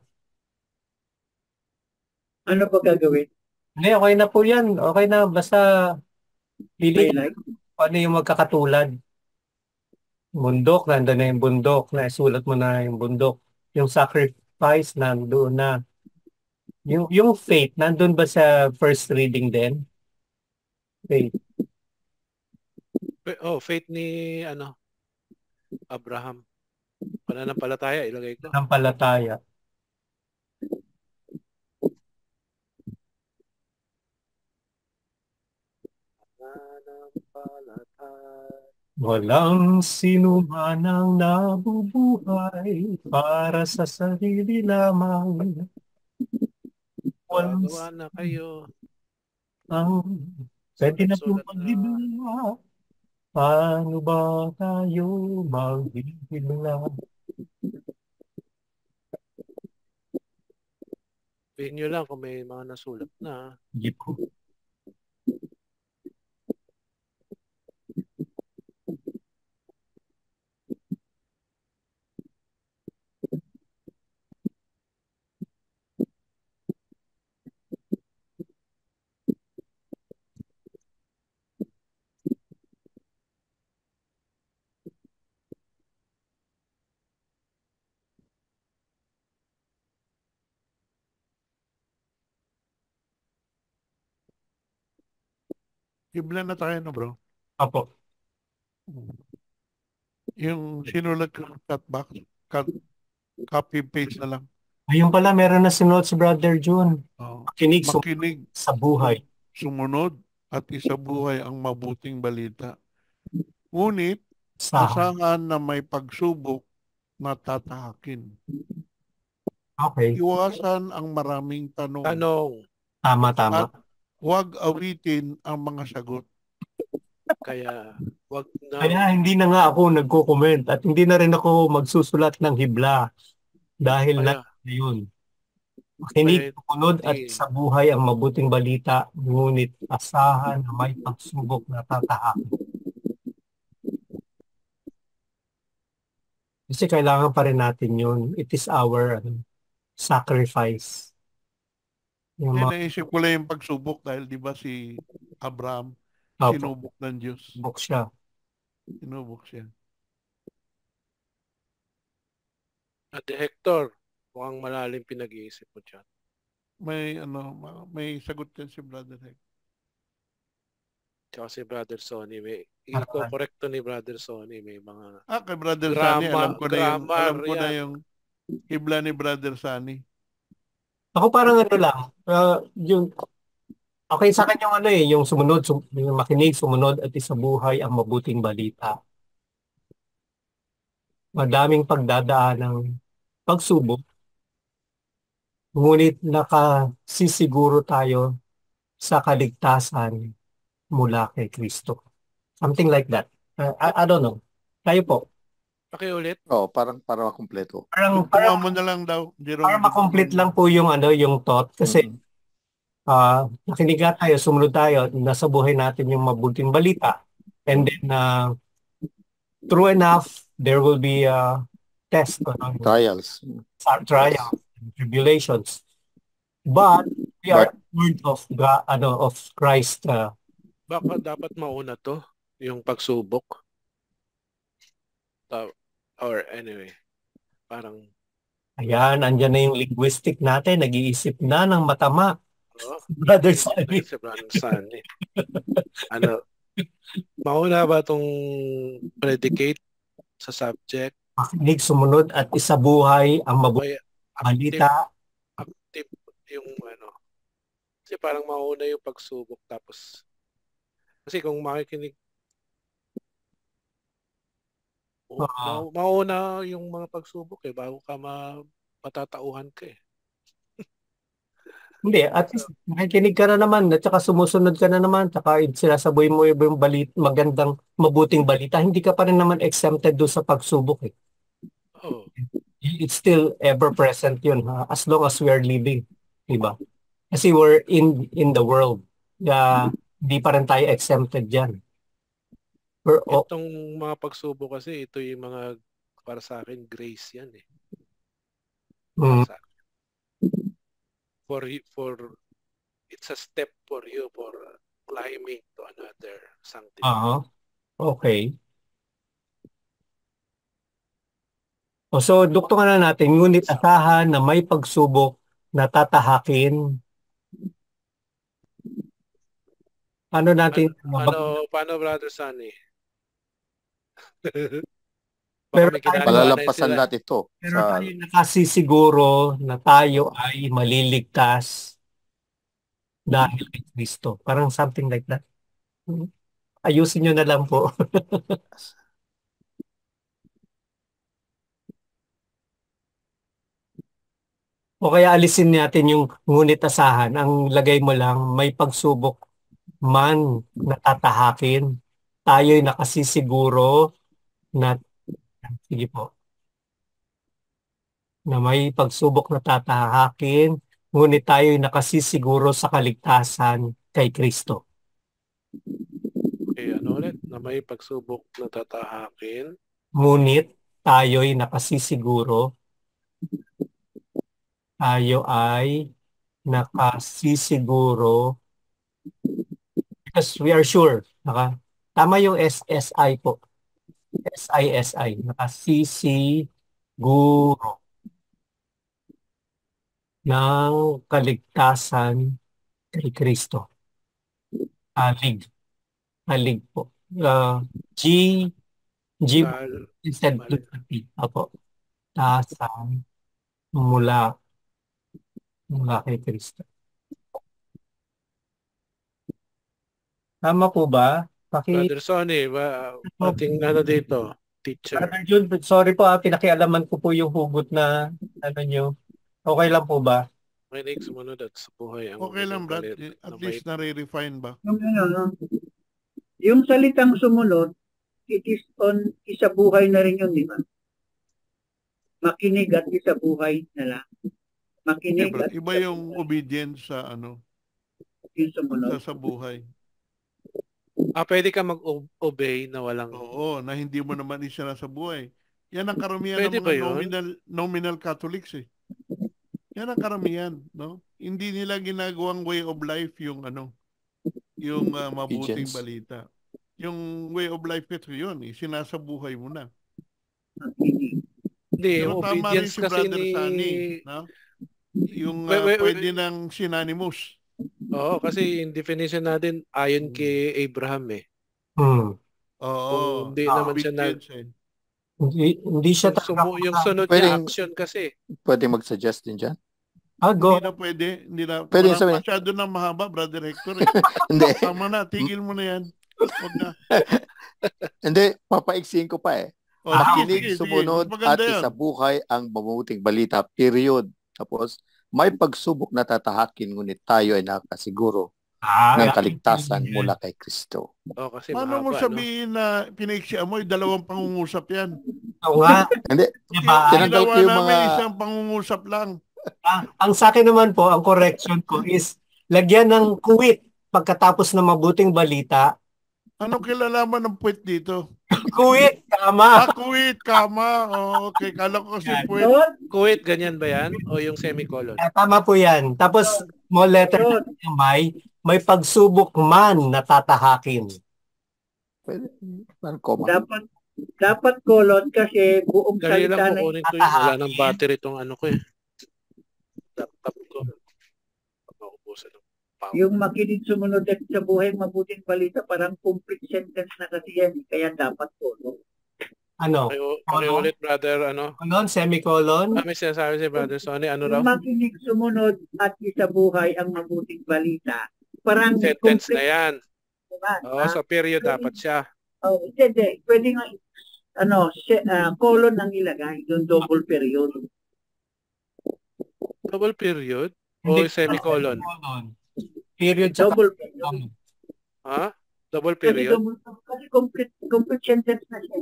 Ano pa gagawin? hindi, okay na po yan. Okay na, basta pili Highlight? kung ano yung magkakatulad. Bundok, nandun na yung bundok. Naisulat mo na yung bundok. Yung sacrifice, nandun na. Yung faith, nandun ba sa first reading din? Faith, Oh, faith ni ano, Abraham. Pananampalataya, ilagay ko. palataya. Pananampalataya. Walang sino man ang nabubuhay para sa sarili lamang. Walang Gagawa na kayo. ang pwede na po Sulat-sulat na. maghibla. Paano ba tayo maghibla? Sabihin nyo lang kung may mga nasulat na. Hindi po. Hibla na tayo no bro. Apo. Yung sinulat ko cut box, cut, copy paste na lang. Ayun pala, meron na sinulat si Brother June. Oh. Makinig Makinig, sa buhay. sumunod at isabuhay ang mabuting balita. Ngunit, Sa, asahan na may pagsubok na tatahakin. okay. Iwasan ang maraming tanong. Tama, tama. At huwag awitin ang mga sagot. Kaya, wag na. Kaya hindi na nga ako nagko-comment at hindi na rin ako magsusulat ng hibla dahil na yun. Makinig, sumunod at sa buhay ang mabuting balita, ngunit asahan na may pagsubok na tatahakin. Kasi kailangan pa rin natin yun. It is our sacrifice. Yung Kaya naisip ko lang yung pagsubok dahil di ba si Abraham sinubok ng Diyos. Sinubok siya. Sinubok siya. At Hector, mukhang malalim pinag-iisip mo dyan. May sagot yan si Brother Heck. Tsaka si Brother Sonny, i-correct to ni Brother Sonny, may mga kay Brother Sunny, alam ko na yan. yung hibla ni Brother Sunny. Ako parang ano lang, yung okay sa akin yung ano yung sumunod, yung makinig, sumunod at isabuhay ang mabuting balita. Madaming pagdadaan ng pagsubok, ngunit nakasisiguro tayo sa kaligtasan mula kay Kristo. Something like that. I don't know. Kayo po. Pakiulit. Oh, para makumpleto. Parang Dugtungan mo na lang daw, Jerome. para makomplete lang po yung yung thought kasi nakinig nga tayo, sumunod tayo, nasa buhay natin yung mabuting balita. And then true enough, there will be test, Trials. trials, and tribulations. But we are word of God, of Christ. Baka dapat mauna to, yung pagsubok. Or anyway, parang Ayan, andyan na yung linguistic natin, nag-iisip na ng matama. Brother Sunny. Ano, mauna ba tong predicate sa subject? Makinig, sumunod at isabuhay ang mabuting balita. Active yung kasi parang mauna yung pagsubok tapos kasi kung makikinig mauna yung mga pagsubok bago ka matatauhan ka Hindi, at least nakikinig ka na naman at saka sumusunod ka na naman at saka sinasaboy mo yung magandang mabuting balita, hindi ka pa rin naman exempted doon sa pagsubok It's still ever present yun as long as we are living, diba? Kasi we're in the world. Hindi pa rin tayo exempted dyan. Itong mga pagsubok kasi ito yung mga para sa akin grace yan for it's a step for you for climbing to another something. Okay. So, duktungan na natin, ngunit asahan na may pagsubok na tatahakin. Paano natin? Paano Brother Sunny? Pero malalampasan natin ito. Pero tayo nakasisiguro na tayo ay maliligtas dahil kay Kristo. Parang something like that. Ayusin nyo na lang po. O kaya alisin natin yung ngunit asahan. Ang lagay mo lang, may pagsubok man na tatahakin. Tayo'y nakasisiguro na, sige po, na may pagsubok na tatahakin, ngunit tayo'y nakasisiguro sa kaligtasan kay Kristo. Ano ulit? Na may pagsubok na tatahakin. Ngunit tayo'y nakasisiguro, tayo ay nakasisiguro because we are sure. Tama yung SSI po. SISI. Nakasisiguro ng kaligtasan kay Kristo. Halig po. G instead of T. Apo. Tasan mula kay Kristo. Tama po ba? Brother Sonny, ating dito, teacher. Brother Jun, sorry po pinakialaman ko po yung hugot na nyo. Okay lang po ba? Makinig, sumunod at sa buhay. Okay lang, Brad. At least nare-refine ba? Yung salitang sumunod, it is on isabuhay na rin yun, di ba? Makinig at isabuhay na lang. Makinig at iba yung obedience sa yung sumunod. Sa buhay. Pwede ka mag-obey na walang... Oo, na hindi mo naman isa na sa buhay. Yan ang karamihan ng mga nominal Catholics Yan ang karamihan, no? Hindi nila ginagawang way of life yung yung mabuting balita. Yung way of life ito yun, sinasabuhay mo na. Hindi, yung obedience si kasi Brother Sunny, no? Yung pwede ng synonymous. Oo, kasi in definition natin ayon kay Abraham Oo. Hindi naman siya hindi siya yung sunod niya action kasi. Pwede mag-suggest din dyan? Go. Hindi na pwede. Hindi na. Pwede masyado na mahaba, Brother Hector. Hindi. Tama na, tigil mo na yan. Huwag na. Hindi, papaiksiin ko pa Makinig, sumunod at isabuhay ang mabuting balita, period. Tapos, may pagsubok na tatahakin, ngunit tayo ay nakasiguro ng kaligtasan mula kay Kristo. Oh, kasi Paano mo mahaba, no? sabihin na pinaiksian mo, dalawang pangungusap yan? Oo nga, Hindi, diba? Tinanggal Ginawa ko yung namin mga- isang pangungusap lang. Ang sa akin naman po, ang correction ko is lagyan ng kuwit pagkatapos ng mabuting balita. Ano kilalaman ng puwit dito? Kuwit, tama. Kuwit, kama. Oh, okay, kala ko kasi Yan. puwit. Yun, Kuwait, ganyan ba yan? O yung semicolon? Tama po yan. Tapos, small letter yun. na may pagsubok man na tatahakin. Pwede, parang comma. Dapat colon kasi buong Dali lang salita po na kunin ko yun. Wala ng battery tong ano ko eh. Laptop ko. Maubusan ng power. yung makinig sumunod at sa buhay mabuting balita parang complete sentence na kasi yan. Kaya dapat colon. Ano? Pakiulit, brother, ano? Colon, semicolon. May sinasabi si brother Sonny, ano raw? Yung makinig sumunod at isabuhay ang mabuting balita. Parang Sentence na complete yan. naman. Oo, sa period dapat siya. Oh, hindi. Pwede nga colon ang ilagay, yung double period. Double period? O Hindi, semicolon? Period sa Double period. Ha? Double Kasi, period? kasi complete sentence na siya.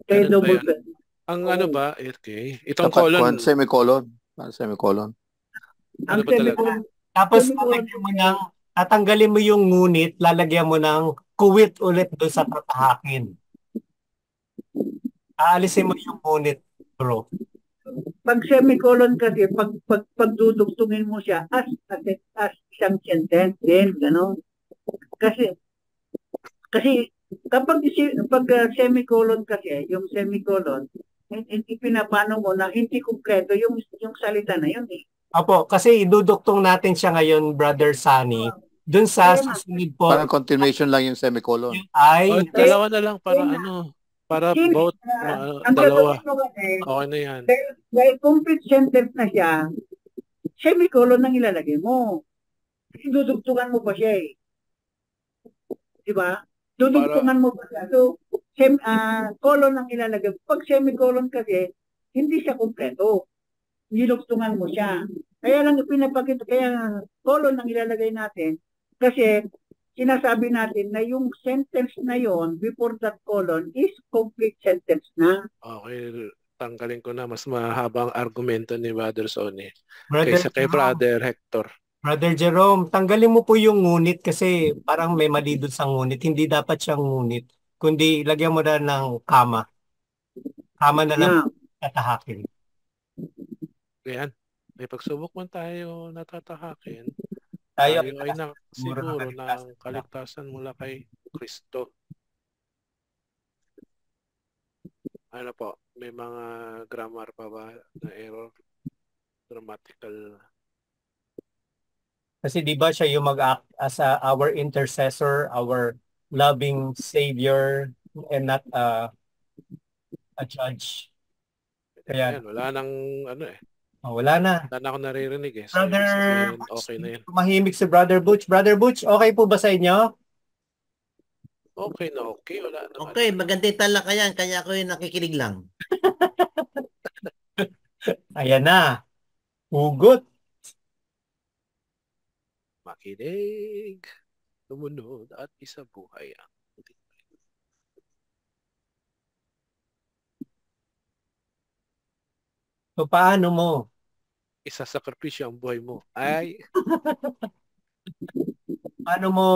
Kaya Ganun ba double yan? period. Ang ano ba? Okay. Itong Dapat colon. semicolon. Semicolon. Ano Ang ba talaga? semicolon, Tapos, semicolon tatanggalin mo yung ngunit, lalagyan mo ng kuwit ulit doon sa tatahakin. Aalisin mo yung ngunit, bro. pag semicolon kasi, pag dudugtungin mo siya as isang sentence din, gano'n. Kasi kapag semicolon kasi, yung semicolon, hindi pinapano mo na hindi kumpleto yung salita na yun eh. Opo, kasi iduduktong natin siya ngayon, Brother Sunny. Doon sa Kaya nga. susunod po Parang continuation lang yung semicolon. ay O, dalawa na lang para ano. Para both, Ang dalawa. gagawin mo kasi, Okay na yan. dahil complete sentence na siya, semicolon ang ilalagay mo. Kasi dudugtungan mo pa siya eh. Diba? Dudugtungan mo pa siya. So, colon ang ilalagay. Pag semicolon kasi, hindi siya kompleto. Nilugtungan mo siya. Kaya lang pinapakita, kaya colon ang ilalagay natin kasi sinasabi natin na yung sentence na yon before that colon is complete sentence na. Okay, tanggalin ko na. Mas mahabang argumento ni Brother Sonny. Brother Kaysa kay Jerome. Brother Hector. Brother Jerome, tanggalin mo po yung ngunit kasi parang may mali doon sa ngunit. Hindi dapat siyang ngunit, kundi lagyan mo na ng kama. Kama na lang tatahakin. Ayan. May pagsubok man tayo natatahakin. Tayo Tayo ay siguro ng ng kaligtasan mula kay Kristo. Ano po? May mga grammar pa ba na error? Grammatical. Kasi di ba siya yung mag-act as our intercessor, our loving savior, and not a judge. Kaya, Ayan, wala nang ano eh. wala na. Wala na ako naririnig eh. So, Brother, sabihin, okay na yan. Tumahimik si Brother Butch. Brother Butch, okay po ba sa inyo? Okay na okay. Wala naman. Okay, maganda yung talakayan, kaya ako yung nakikinig lang. Ayan na. Hugot. Makinig. Lumunod at isabuhay ang puting balita. So, paano mo? Isasakripisyo ang buhay mo. Ay, Paano mo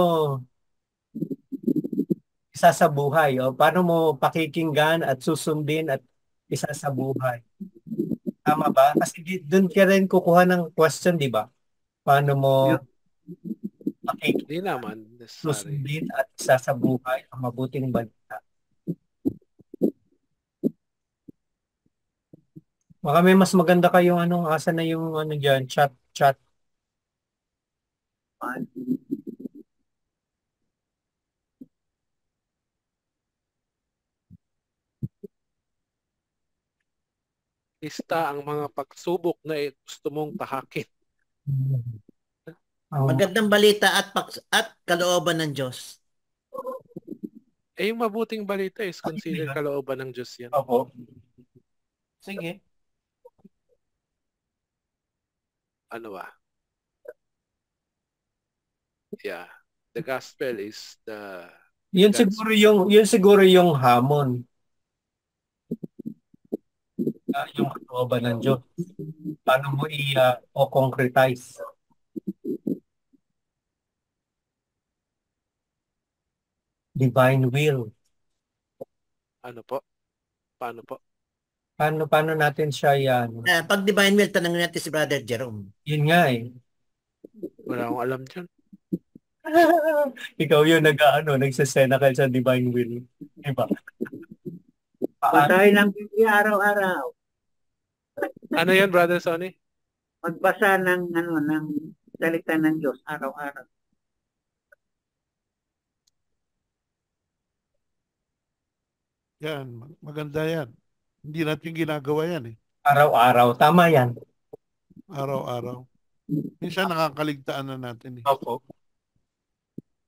isasabuhay? O paano mo pakikinggan at susundin at isasabuhay? Tama ba? Kasi doon ka rin kukuha ng question, di ba? Paano mo pakikinggan, hindi naman necessary. susundin at isasabuhay ang mabuting balita? Baka may mas maganda kayong asa na yung dyan, chat. Lista ang mga pagsubok na gusto mong tahakin. Magandang balita at kalooban ng Diyos. Eh, yung mabuting balita is consider kalooban ng Diyos yan. Opo. Sige. Ano ba? Yeah. The gospel is the Yun God's siguro yung hamon, yung kalooban ng Diyos. Paano mo o-concretize? Divine will. ano po? Paano po? Paano natin siya yan? Pag divine will, tanongin natin si Brother Jerome. Yun nga eh. Wala akong alam dyan. Ikaw yun nagsasena ka sa divine will. Diba? Basahin ng Biblia araw-araw. Ano yan, Brother Sonny? Magbasa ng salita ng Diyos araw-araw. Yan, maganda yan. Hindi natin ginagawa yan eh. Araw-araw. Tama yan. Araw-araw. Minsan nakakaligtaan na natin eh. Opo.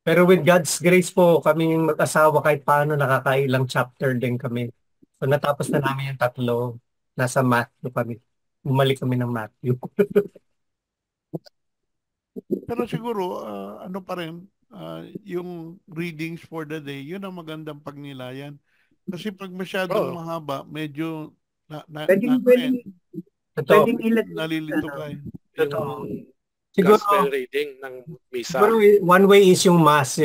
Pero with God's grace po, kami mag-asawa kahit paano nakakailang chapter din kami. So natapos na namin yung 3. Nasa Matthew kami. Bumalik kami ng Matthew. Pero siguro, ano pa rin, yung readings for the day, yun ang magandang pagnilayan. Kasi pag masyadong mahaba, medyo Totoo. nalilito ka eh. Totoo. Yung Siguro, gospel reading ng misa. siguro one way is yung Mass,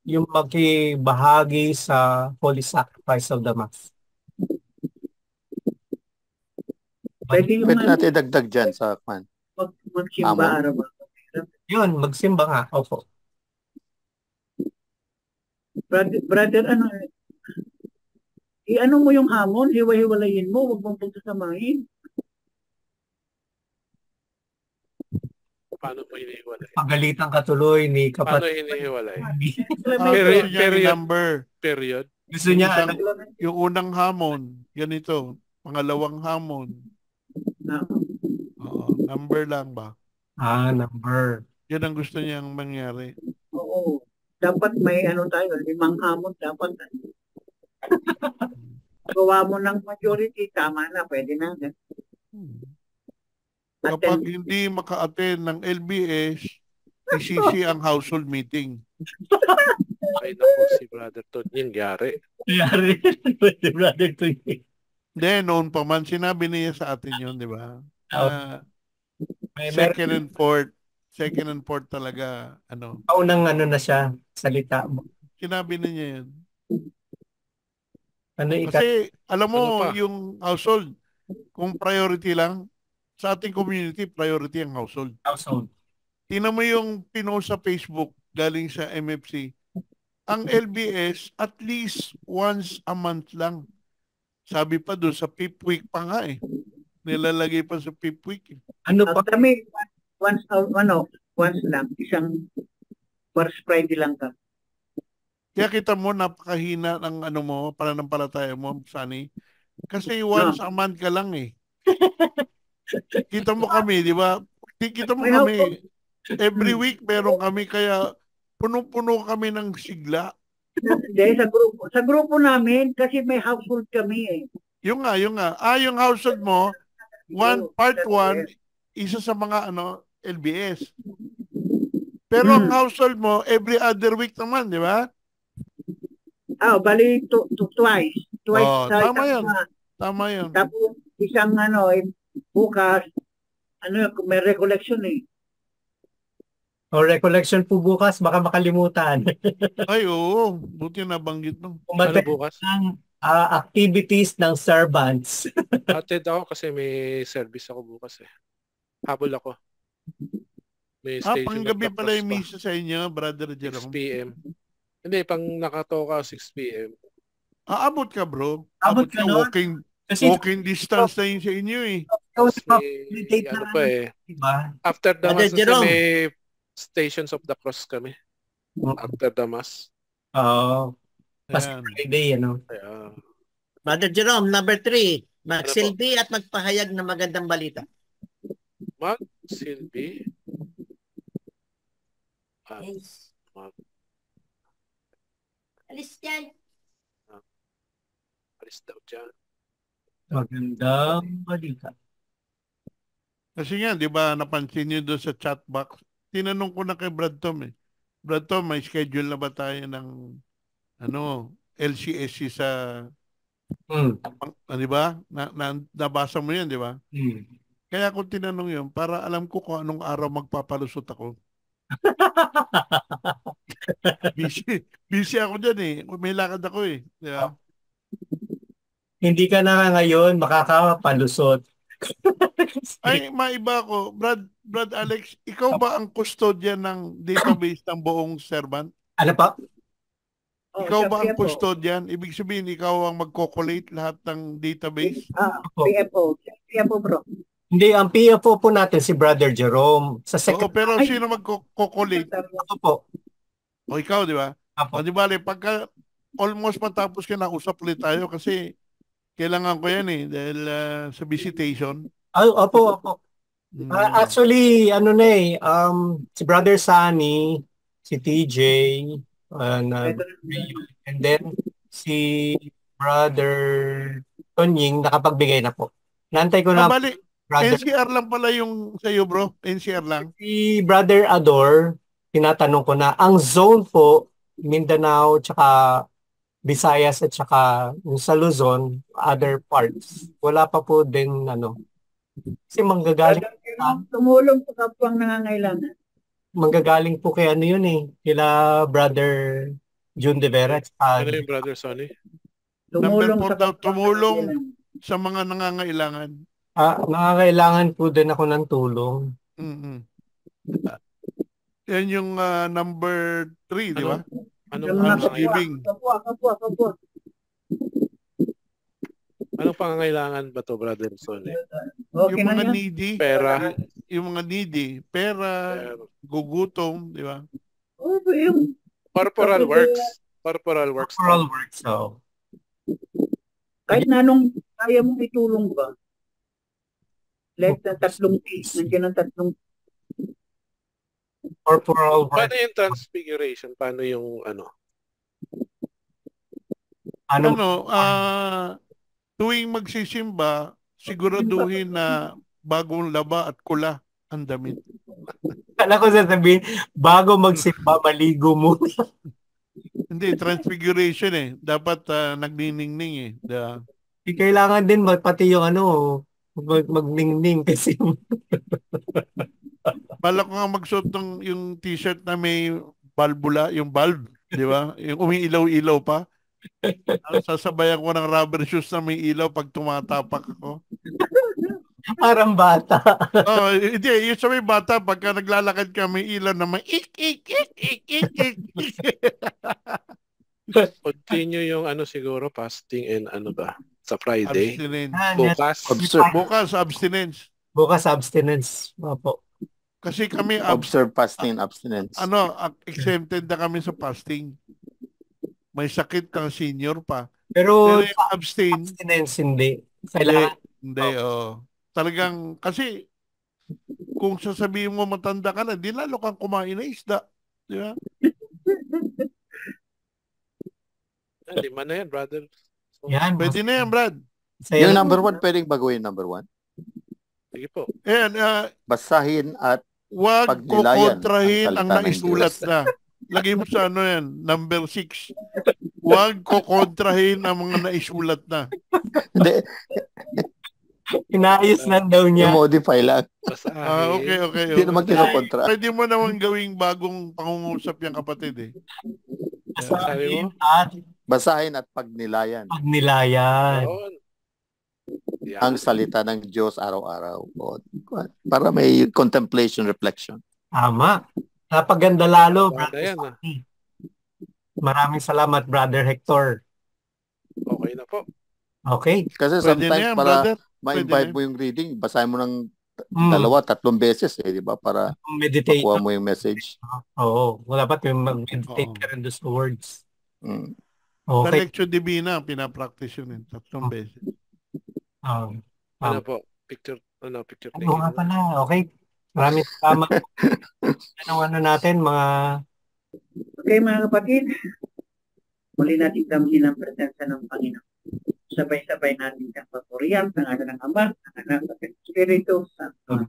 yung makibahagi sa Holy Sacrifice of the Mass. Pwede yung Pwede natin dagdag dyan sa kwan. magsimba Hamon. araw-araw. Yun, magsimba nga. Opo. Brother, i-ano mo yung hamon, hiwa-hiwalayin mo, huwag mong pagsasamahin. Paano mo hinihiwalay? Pagalitan ka tuloy ni Paano kapatid. hinihiwalay? Period. Period. Number. Period. Gusto niya, Yung unang hamon, ganito. Pangalawang hamon. Number lang ba? number. Yan ang gusto niyang mangyari. Oo. Dapat may tayo, 5 hamon dapat. Gawa mo ng majority, tama na, pwede na. Kapag hindi maka-attend ng LBS, isisi ang household meeting. Ay naku, si Brother Tonyin, yari. Yari. Brother to you. Hindi, noon pa man, sinabi niya sa atin yun, di ba? Second and fourth talaga, Paunang na siya, salita mo. sinabi niya yan. Ano Kasi, alam mo, Ano pa? yung household, kung priority lang, sa ating community, priority ang household. household? Tingnan mo yung pinost sa Facebook galing sa MFC. Ang LBS, at least once a month lang. Sabi pa doon, sa 5th week pa nga eh. Nilalagay pa sa 5th week eh. Ano pa? Kami, once lang, isang first Friday lang ka. Kaya kita mo, napakahina ng pananampalataya mo, Sunny. Kasi once a month ka lang eh. Kita mo kami, di ba? Kita mo kami, every week meron kami, kaya puno-puno kami ng sigla. Hindi, sa grupo namin, kasi may household kami eh. Yung nga. Yung household mo, part 1, isa sa mga LBS. Pero ang household mo, every other week naman, di ba? Bali, twice. Tama yan. Tama yun. Tapos, isang bukas, may recollection eh. O recollection po bukas, baka makalimutan. Ay, oo. Buti nabanggit mo. Ano bukas? Ng activities ng servants. Attend ako kasi may service ako bukas eh. Habol ako. May station Panggabi of the pala yung cross misa sa inyo, Brother 6 Jerome. p.m. Hindi, pang nakatoka 6 p.m. Abot ka, bro. Abot ka nun? Walking distance na yun sa inyo eh. Kasi, ano pa eh. Diba? After the Brother Mass, kasi Jerome. may Stations of the Cross kami. After the Mass. Oo. Pas Ayan. Friday, Kaya, Brother Jerome, number 3, magsilbi at magpahayag ng magandang balita. Silbi. Yes. Alis dyan. Alis daw dyan. magandang balita. Kasi nga, di ba, napansin nyo doon sa chat box, tinanong ko na kay Brad Tom eh. Brad Tom, may schedule na ba tayo ng LCSC sa, Hmm. di ba? Nabasa mo yan, di ba? Hmm. Kaya ako tinanong yun para alam ko kung anong araw magpapalusot ako. Busy ako dyan eh. May lakad ako eh. Di ba? Hindi ka na ngayon makakapalusot. Ay, maiba ako. Brad Alex, ikaw ba ang custodian ng database ng buong servant? Ano pa? Ikaw siya ba ang PFO. custodian? Ibig sabihin, ikaw ang mag-collate lahat ng database? PFO. PFO bro. Hindi, ang PFO po natin si Brother Jerome. Sa Oo, second, pero sino mag-collate? ako po. O ikaw, di ba? Apo. O di ba, pagka almost matapos ka na, usap ulit tayo kasi kailangan ko yan eh dahil sa visitation. Opo. Mm. Actually, ano na eh, si Brother Sunny, si TJ, and then si Brother Tonying nakapagbigay na po. Nantay ko na Bali, Brother, NCR lang pala yung sa'yo bro. NCR lang. si Brother Ador, tinatanong ko na, ang zone po, Mindanao, tsaka Visayas, at tsaka yung sa Luzon, other parts, wala pa po din, kasi Tumulong sa kapwang nangangailangan. manggagaling po kay ano yun eh, kila Brother June De Vera, tsaka Ano yung Brother Sonny? Number 4 daw, kapwang tumulong nangangailangan. sa mga nangangailangan. nakakailangan po din ako ng tulong. Mm-hmm. Yan yung number 3, di ba? Anong Thanksgiving. Kapwa. Anong pangangailangan ba to, Brother Sonny? Okay Yung na mga yan. needy, Pera. yung mga needy, pera, gugutom, di ba? Yung Corporal works. Corporal works. Corporal work, so. kahit na anong kaya mong itulong ba? Like na 3 piece, nandiyan ang 3 Corporal work. Paano yung transfiguration? Paano yung Tuwing magsisimba, siguraduhin na bagong laba at kula ang damit. Kala ko sasabihin, bago magsimba, maligo muna. Hindi, transfiguration eh. Dapat nagniningning eh. Kailangan din pati yung magningning kasi Bala ko nga magsuot ng yung t-shirt na may balbula, yung bulb, di ba? Yung umiilaw-ilaw pa. Sasabayan ko ng rubber shoes na may ilaw pag tumatapak ako. parang bata. Oh, hindi, yung sa may bata, pagka naglalakad ka, may ilaw na may ik. continue yung siguro fasting and sa Friday. Abstinence. Bukas. Bukas, abstinence. Bukas abstinence. Opo. Kasi kami, Observe fasting and abstinence. exempted na kami sa fasting. May sakit kang senior pa. Pero Pero yung abstinence hindi. Kailangan. Hindi, talagang, kasi, kung sasabihin mo matanda ka na, di lalo kang kumain na isda. Di ba? Lima na yan, brother. So, Yan. Pwede na yan, Brad. Yung number 1, pwedeng baguhin number 1. sige po. Ayan, Basahin at wag pagnilayan kukontrahin ang ang salita ng naisulat Diyos. na. Lagay mo sa yan, number 6. Wag kukontrahin ang mga naisulat na. Hindi, Inaayos lang daw niya. i-modify lang. Okay. Hindi naman kinokontra. Pwede mo naman gawing bagong pangungusap yung kapatid eh. Basahin at Basahin at pagnilayan pagnilayan. Yun. Yan. ang salita ng Diyos araw-araw. Para may contemplation, reflection. Tama. Napaganda lalo, Tama Brother yan, Sonny. Maraming salamat, Brother Hector. Okay na po. Okay. Kasi Pwede na sometimes yan, para brother. ma-invite Pwede mo yung reading, basahin mo ng Mm. 2-3 beses, di ba? Para Meditate. makuha mo yung message. Oo. Wala ba yung mag-meditate Oo. ka rin doon sa words. Mm. Sa Okay. Lectio Divina, pinapractice yun 3 beses. Ano po? Picture Ano taking. nga pala? Okay. Maraming salamat. ano natin, mga Okay mga kapatid, muli natin damhin ang presensya ng Panginoon. Sabay-sabay natin ang papuriyan ng ng Ama, ng Anak at ng Espiritu Santo.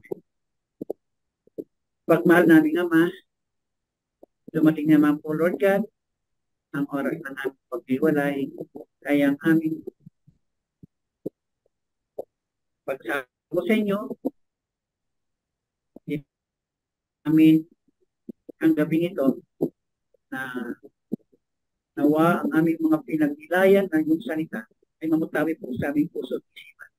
Pagmahal namin Ama, dumating naman po, Lord God, ang oras ng aming paghiwalay, kaya ang aming pagsama sa inyo, amin ang gabing ito na nawa ang aming mga pinagnilayan ng iyong salita ay mamutawi po sa aming puso at isipan.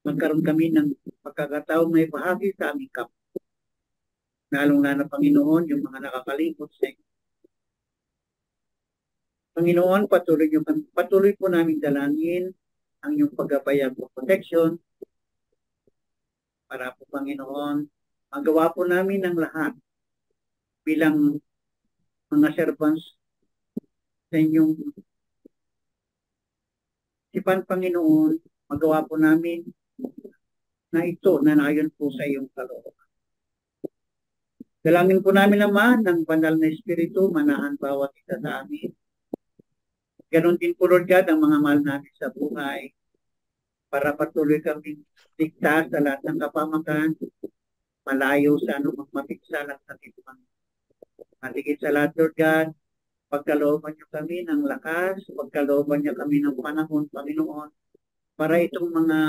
Magkaroon kami ng pagkakataong may bahagi sa aming kapwa. Lalong-lalo Panginoon, yung mga nakakalingkot sa inyo. Panginoon, patuloy po namin dalangin ang iyong paggabayag o protection para po, Panginoon, magawa po namin ang lahat bilang mga servants sa inyong sipan, Panginoon, magawa po namin na ito na nayon po sa iyong kalooban. Dalangin po namin naman ng banal na Espiritu, manahan bawat isa sa amin. Ganon din po, Lord God, ang mga mahal namin sa buhay para patuloy kami ligtas sa lahat ng kapamakan, malayo sa anumang mapigsalang sa tipang. Matigit sa lahat, Lord God, pagkalooban niyo kami ng lakas, pagkalooban niyo kami ng panahon, Panginoon, para itong mga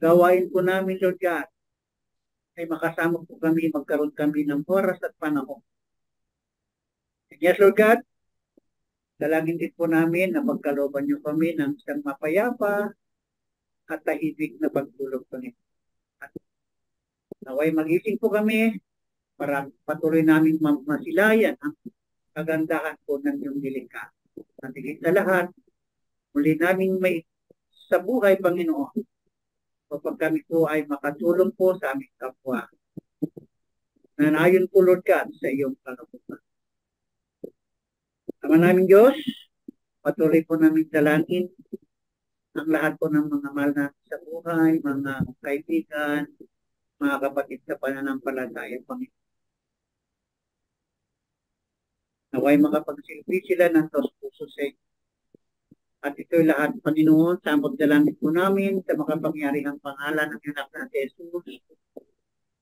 gawain po namin, Lord God, ay makasama po kami, magkaroon kami ng oras at panahon. And yes, Lord God, dalangin din po namin na pagkalooban niyo kami ng isang mapayapa at tahimik na pagtulog, Panginoon. At naway magising po kami para patuloy namin masilayan ang kagandahan po ng iyong dilika. At higit sa lahat, muli namin may sa buhay, Panginoon, kapag kami po ay makatulong po sa aming kapwa. Nanayon po, Lord God, sa iyong kalooban. Ama namin Diyos, patuloy po namin dalangin ang lahat po ng mga mahal namin sa buhay, mga kaibigan, mga kapatid sa pananampalataya, Panginoon. Naway makapagsilbi sila ng puso sa inyo. At ito'y lahat, Panginoon, sa pagdalangin po namin sa makapangyarihang pangalan ng anak na Jesus,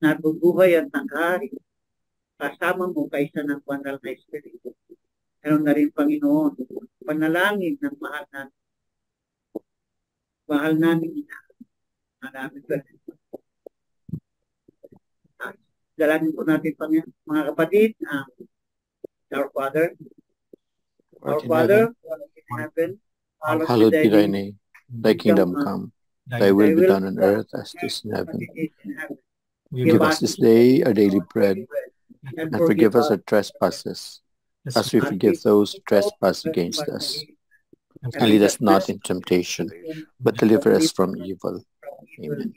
na bubuhay at nanghari, kasama mo kaysa ng banal na Espiritu. Meron na rin, Panginoon, panalangin ng mahal namin ina. Dalangin po natin, mga kapatid, our Father, Art in heaven, in heaven, hallowed be thy name. Thy kingdom come. Thy will be done on earth as it is in heaven. Give us this day our daily bread, and forgive us our trespasses, as we forgive those who trespass against us. And lead us not in temptation, but deliver us from evil. Amen.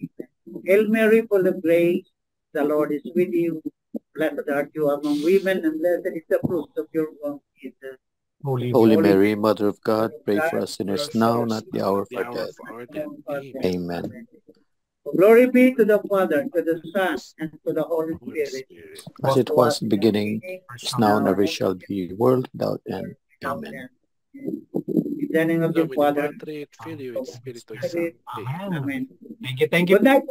Hail Mary, full of grace, the Lord is with you. Blessed art you among women, and blessed is the fruit of your womb, Jesus. Holy Mary, Mother of God, pray for us sinners now, not the hour of our death. Amen. Glory be to the Father, to the Son, and to the Holy Spirit. As it was in the beginning, is now, and ever shall be, world without end. Amen. In the name of the Father, Filio, et Spiritus Sancti. Amen. Thank you. Good night.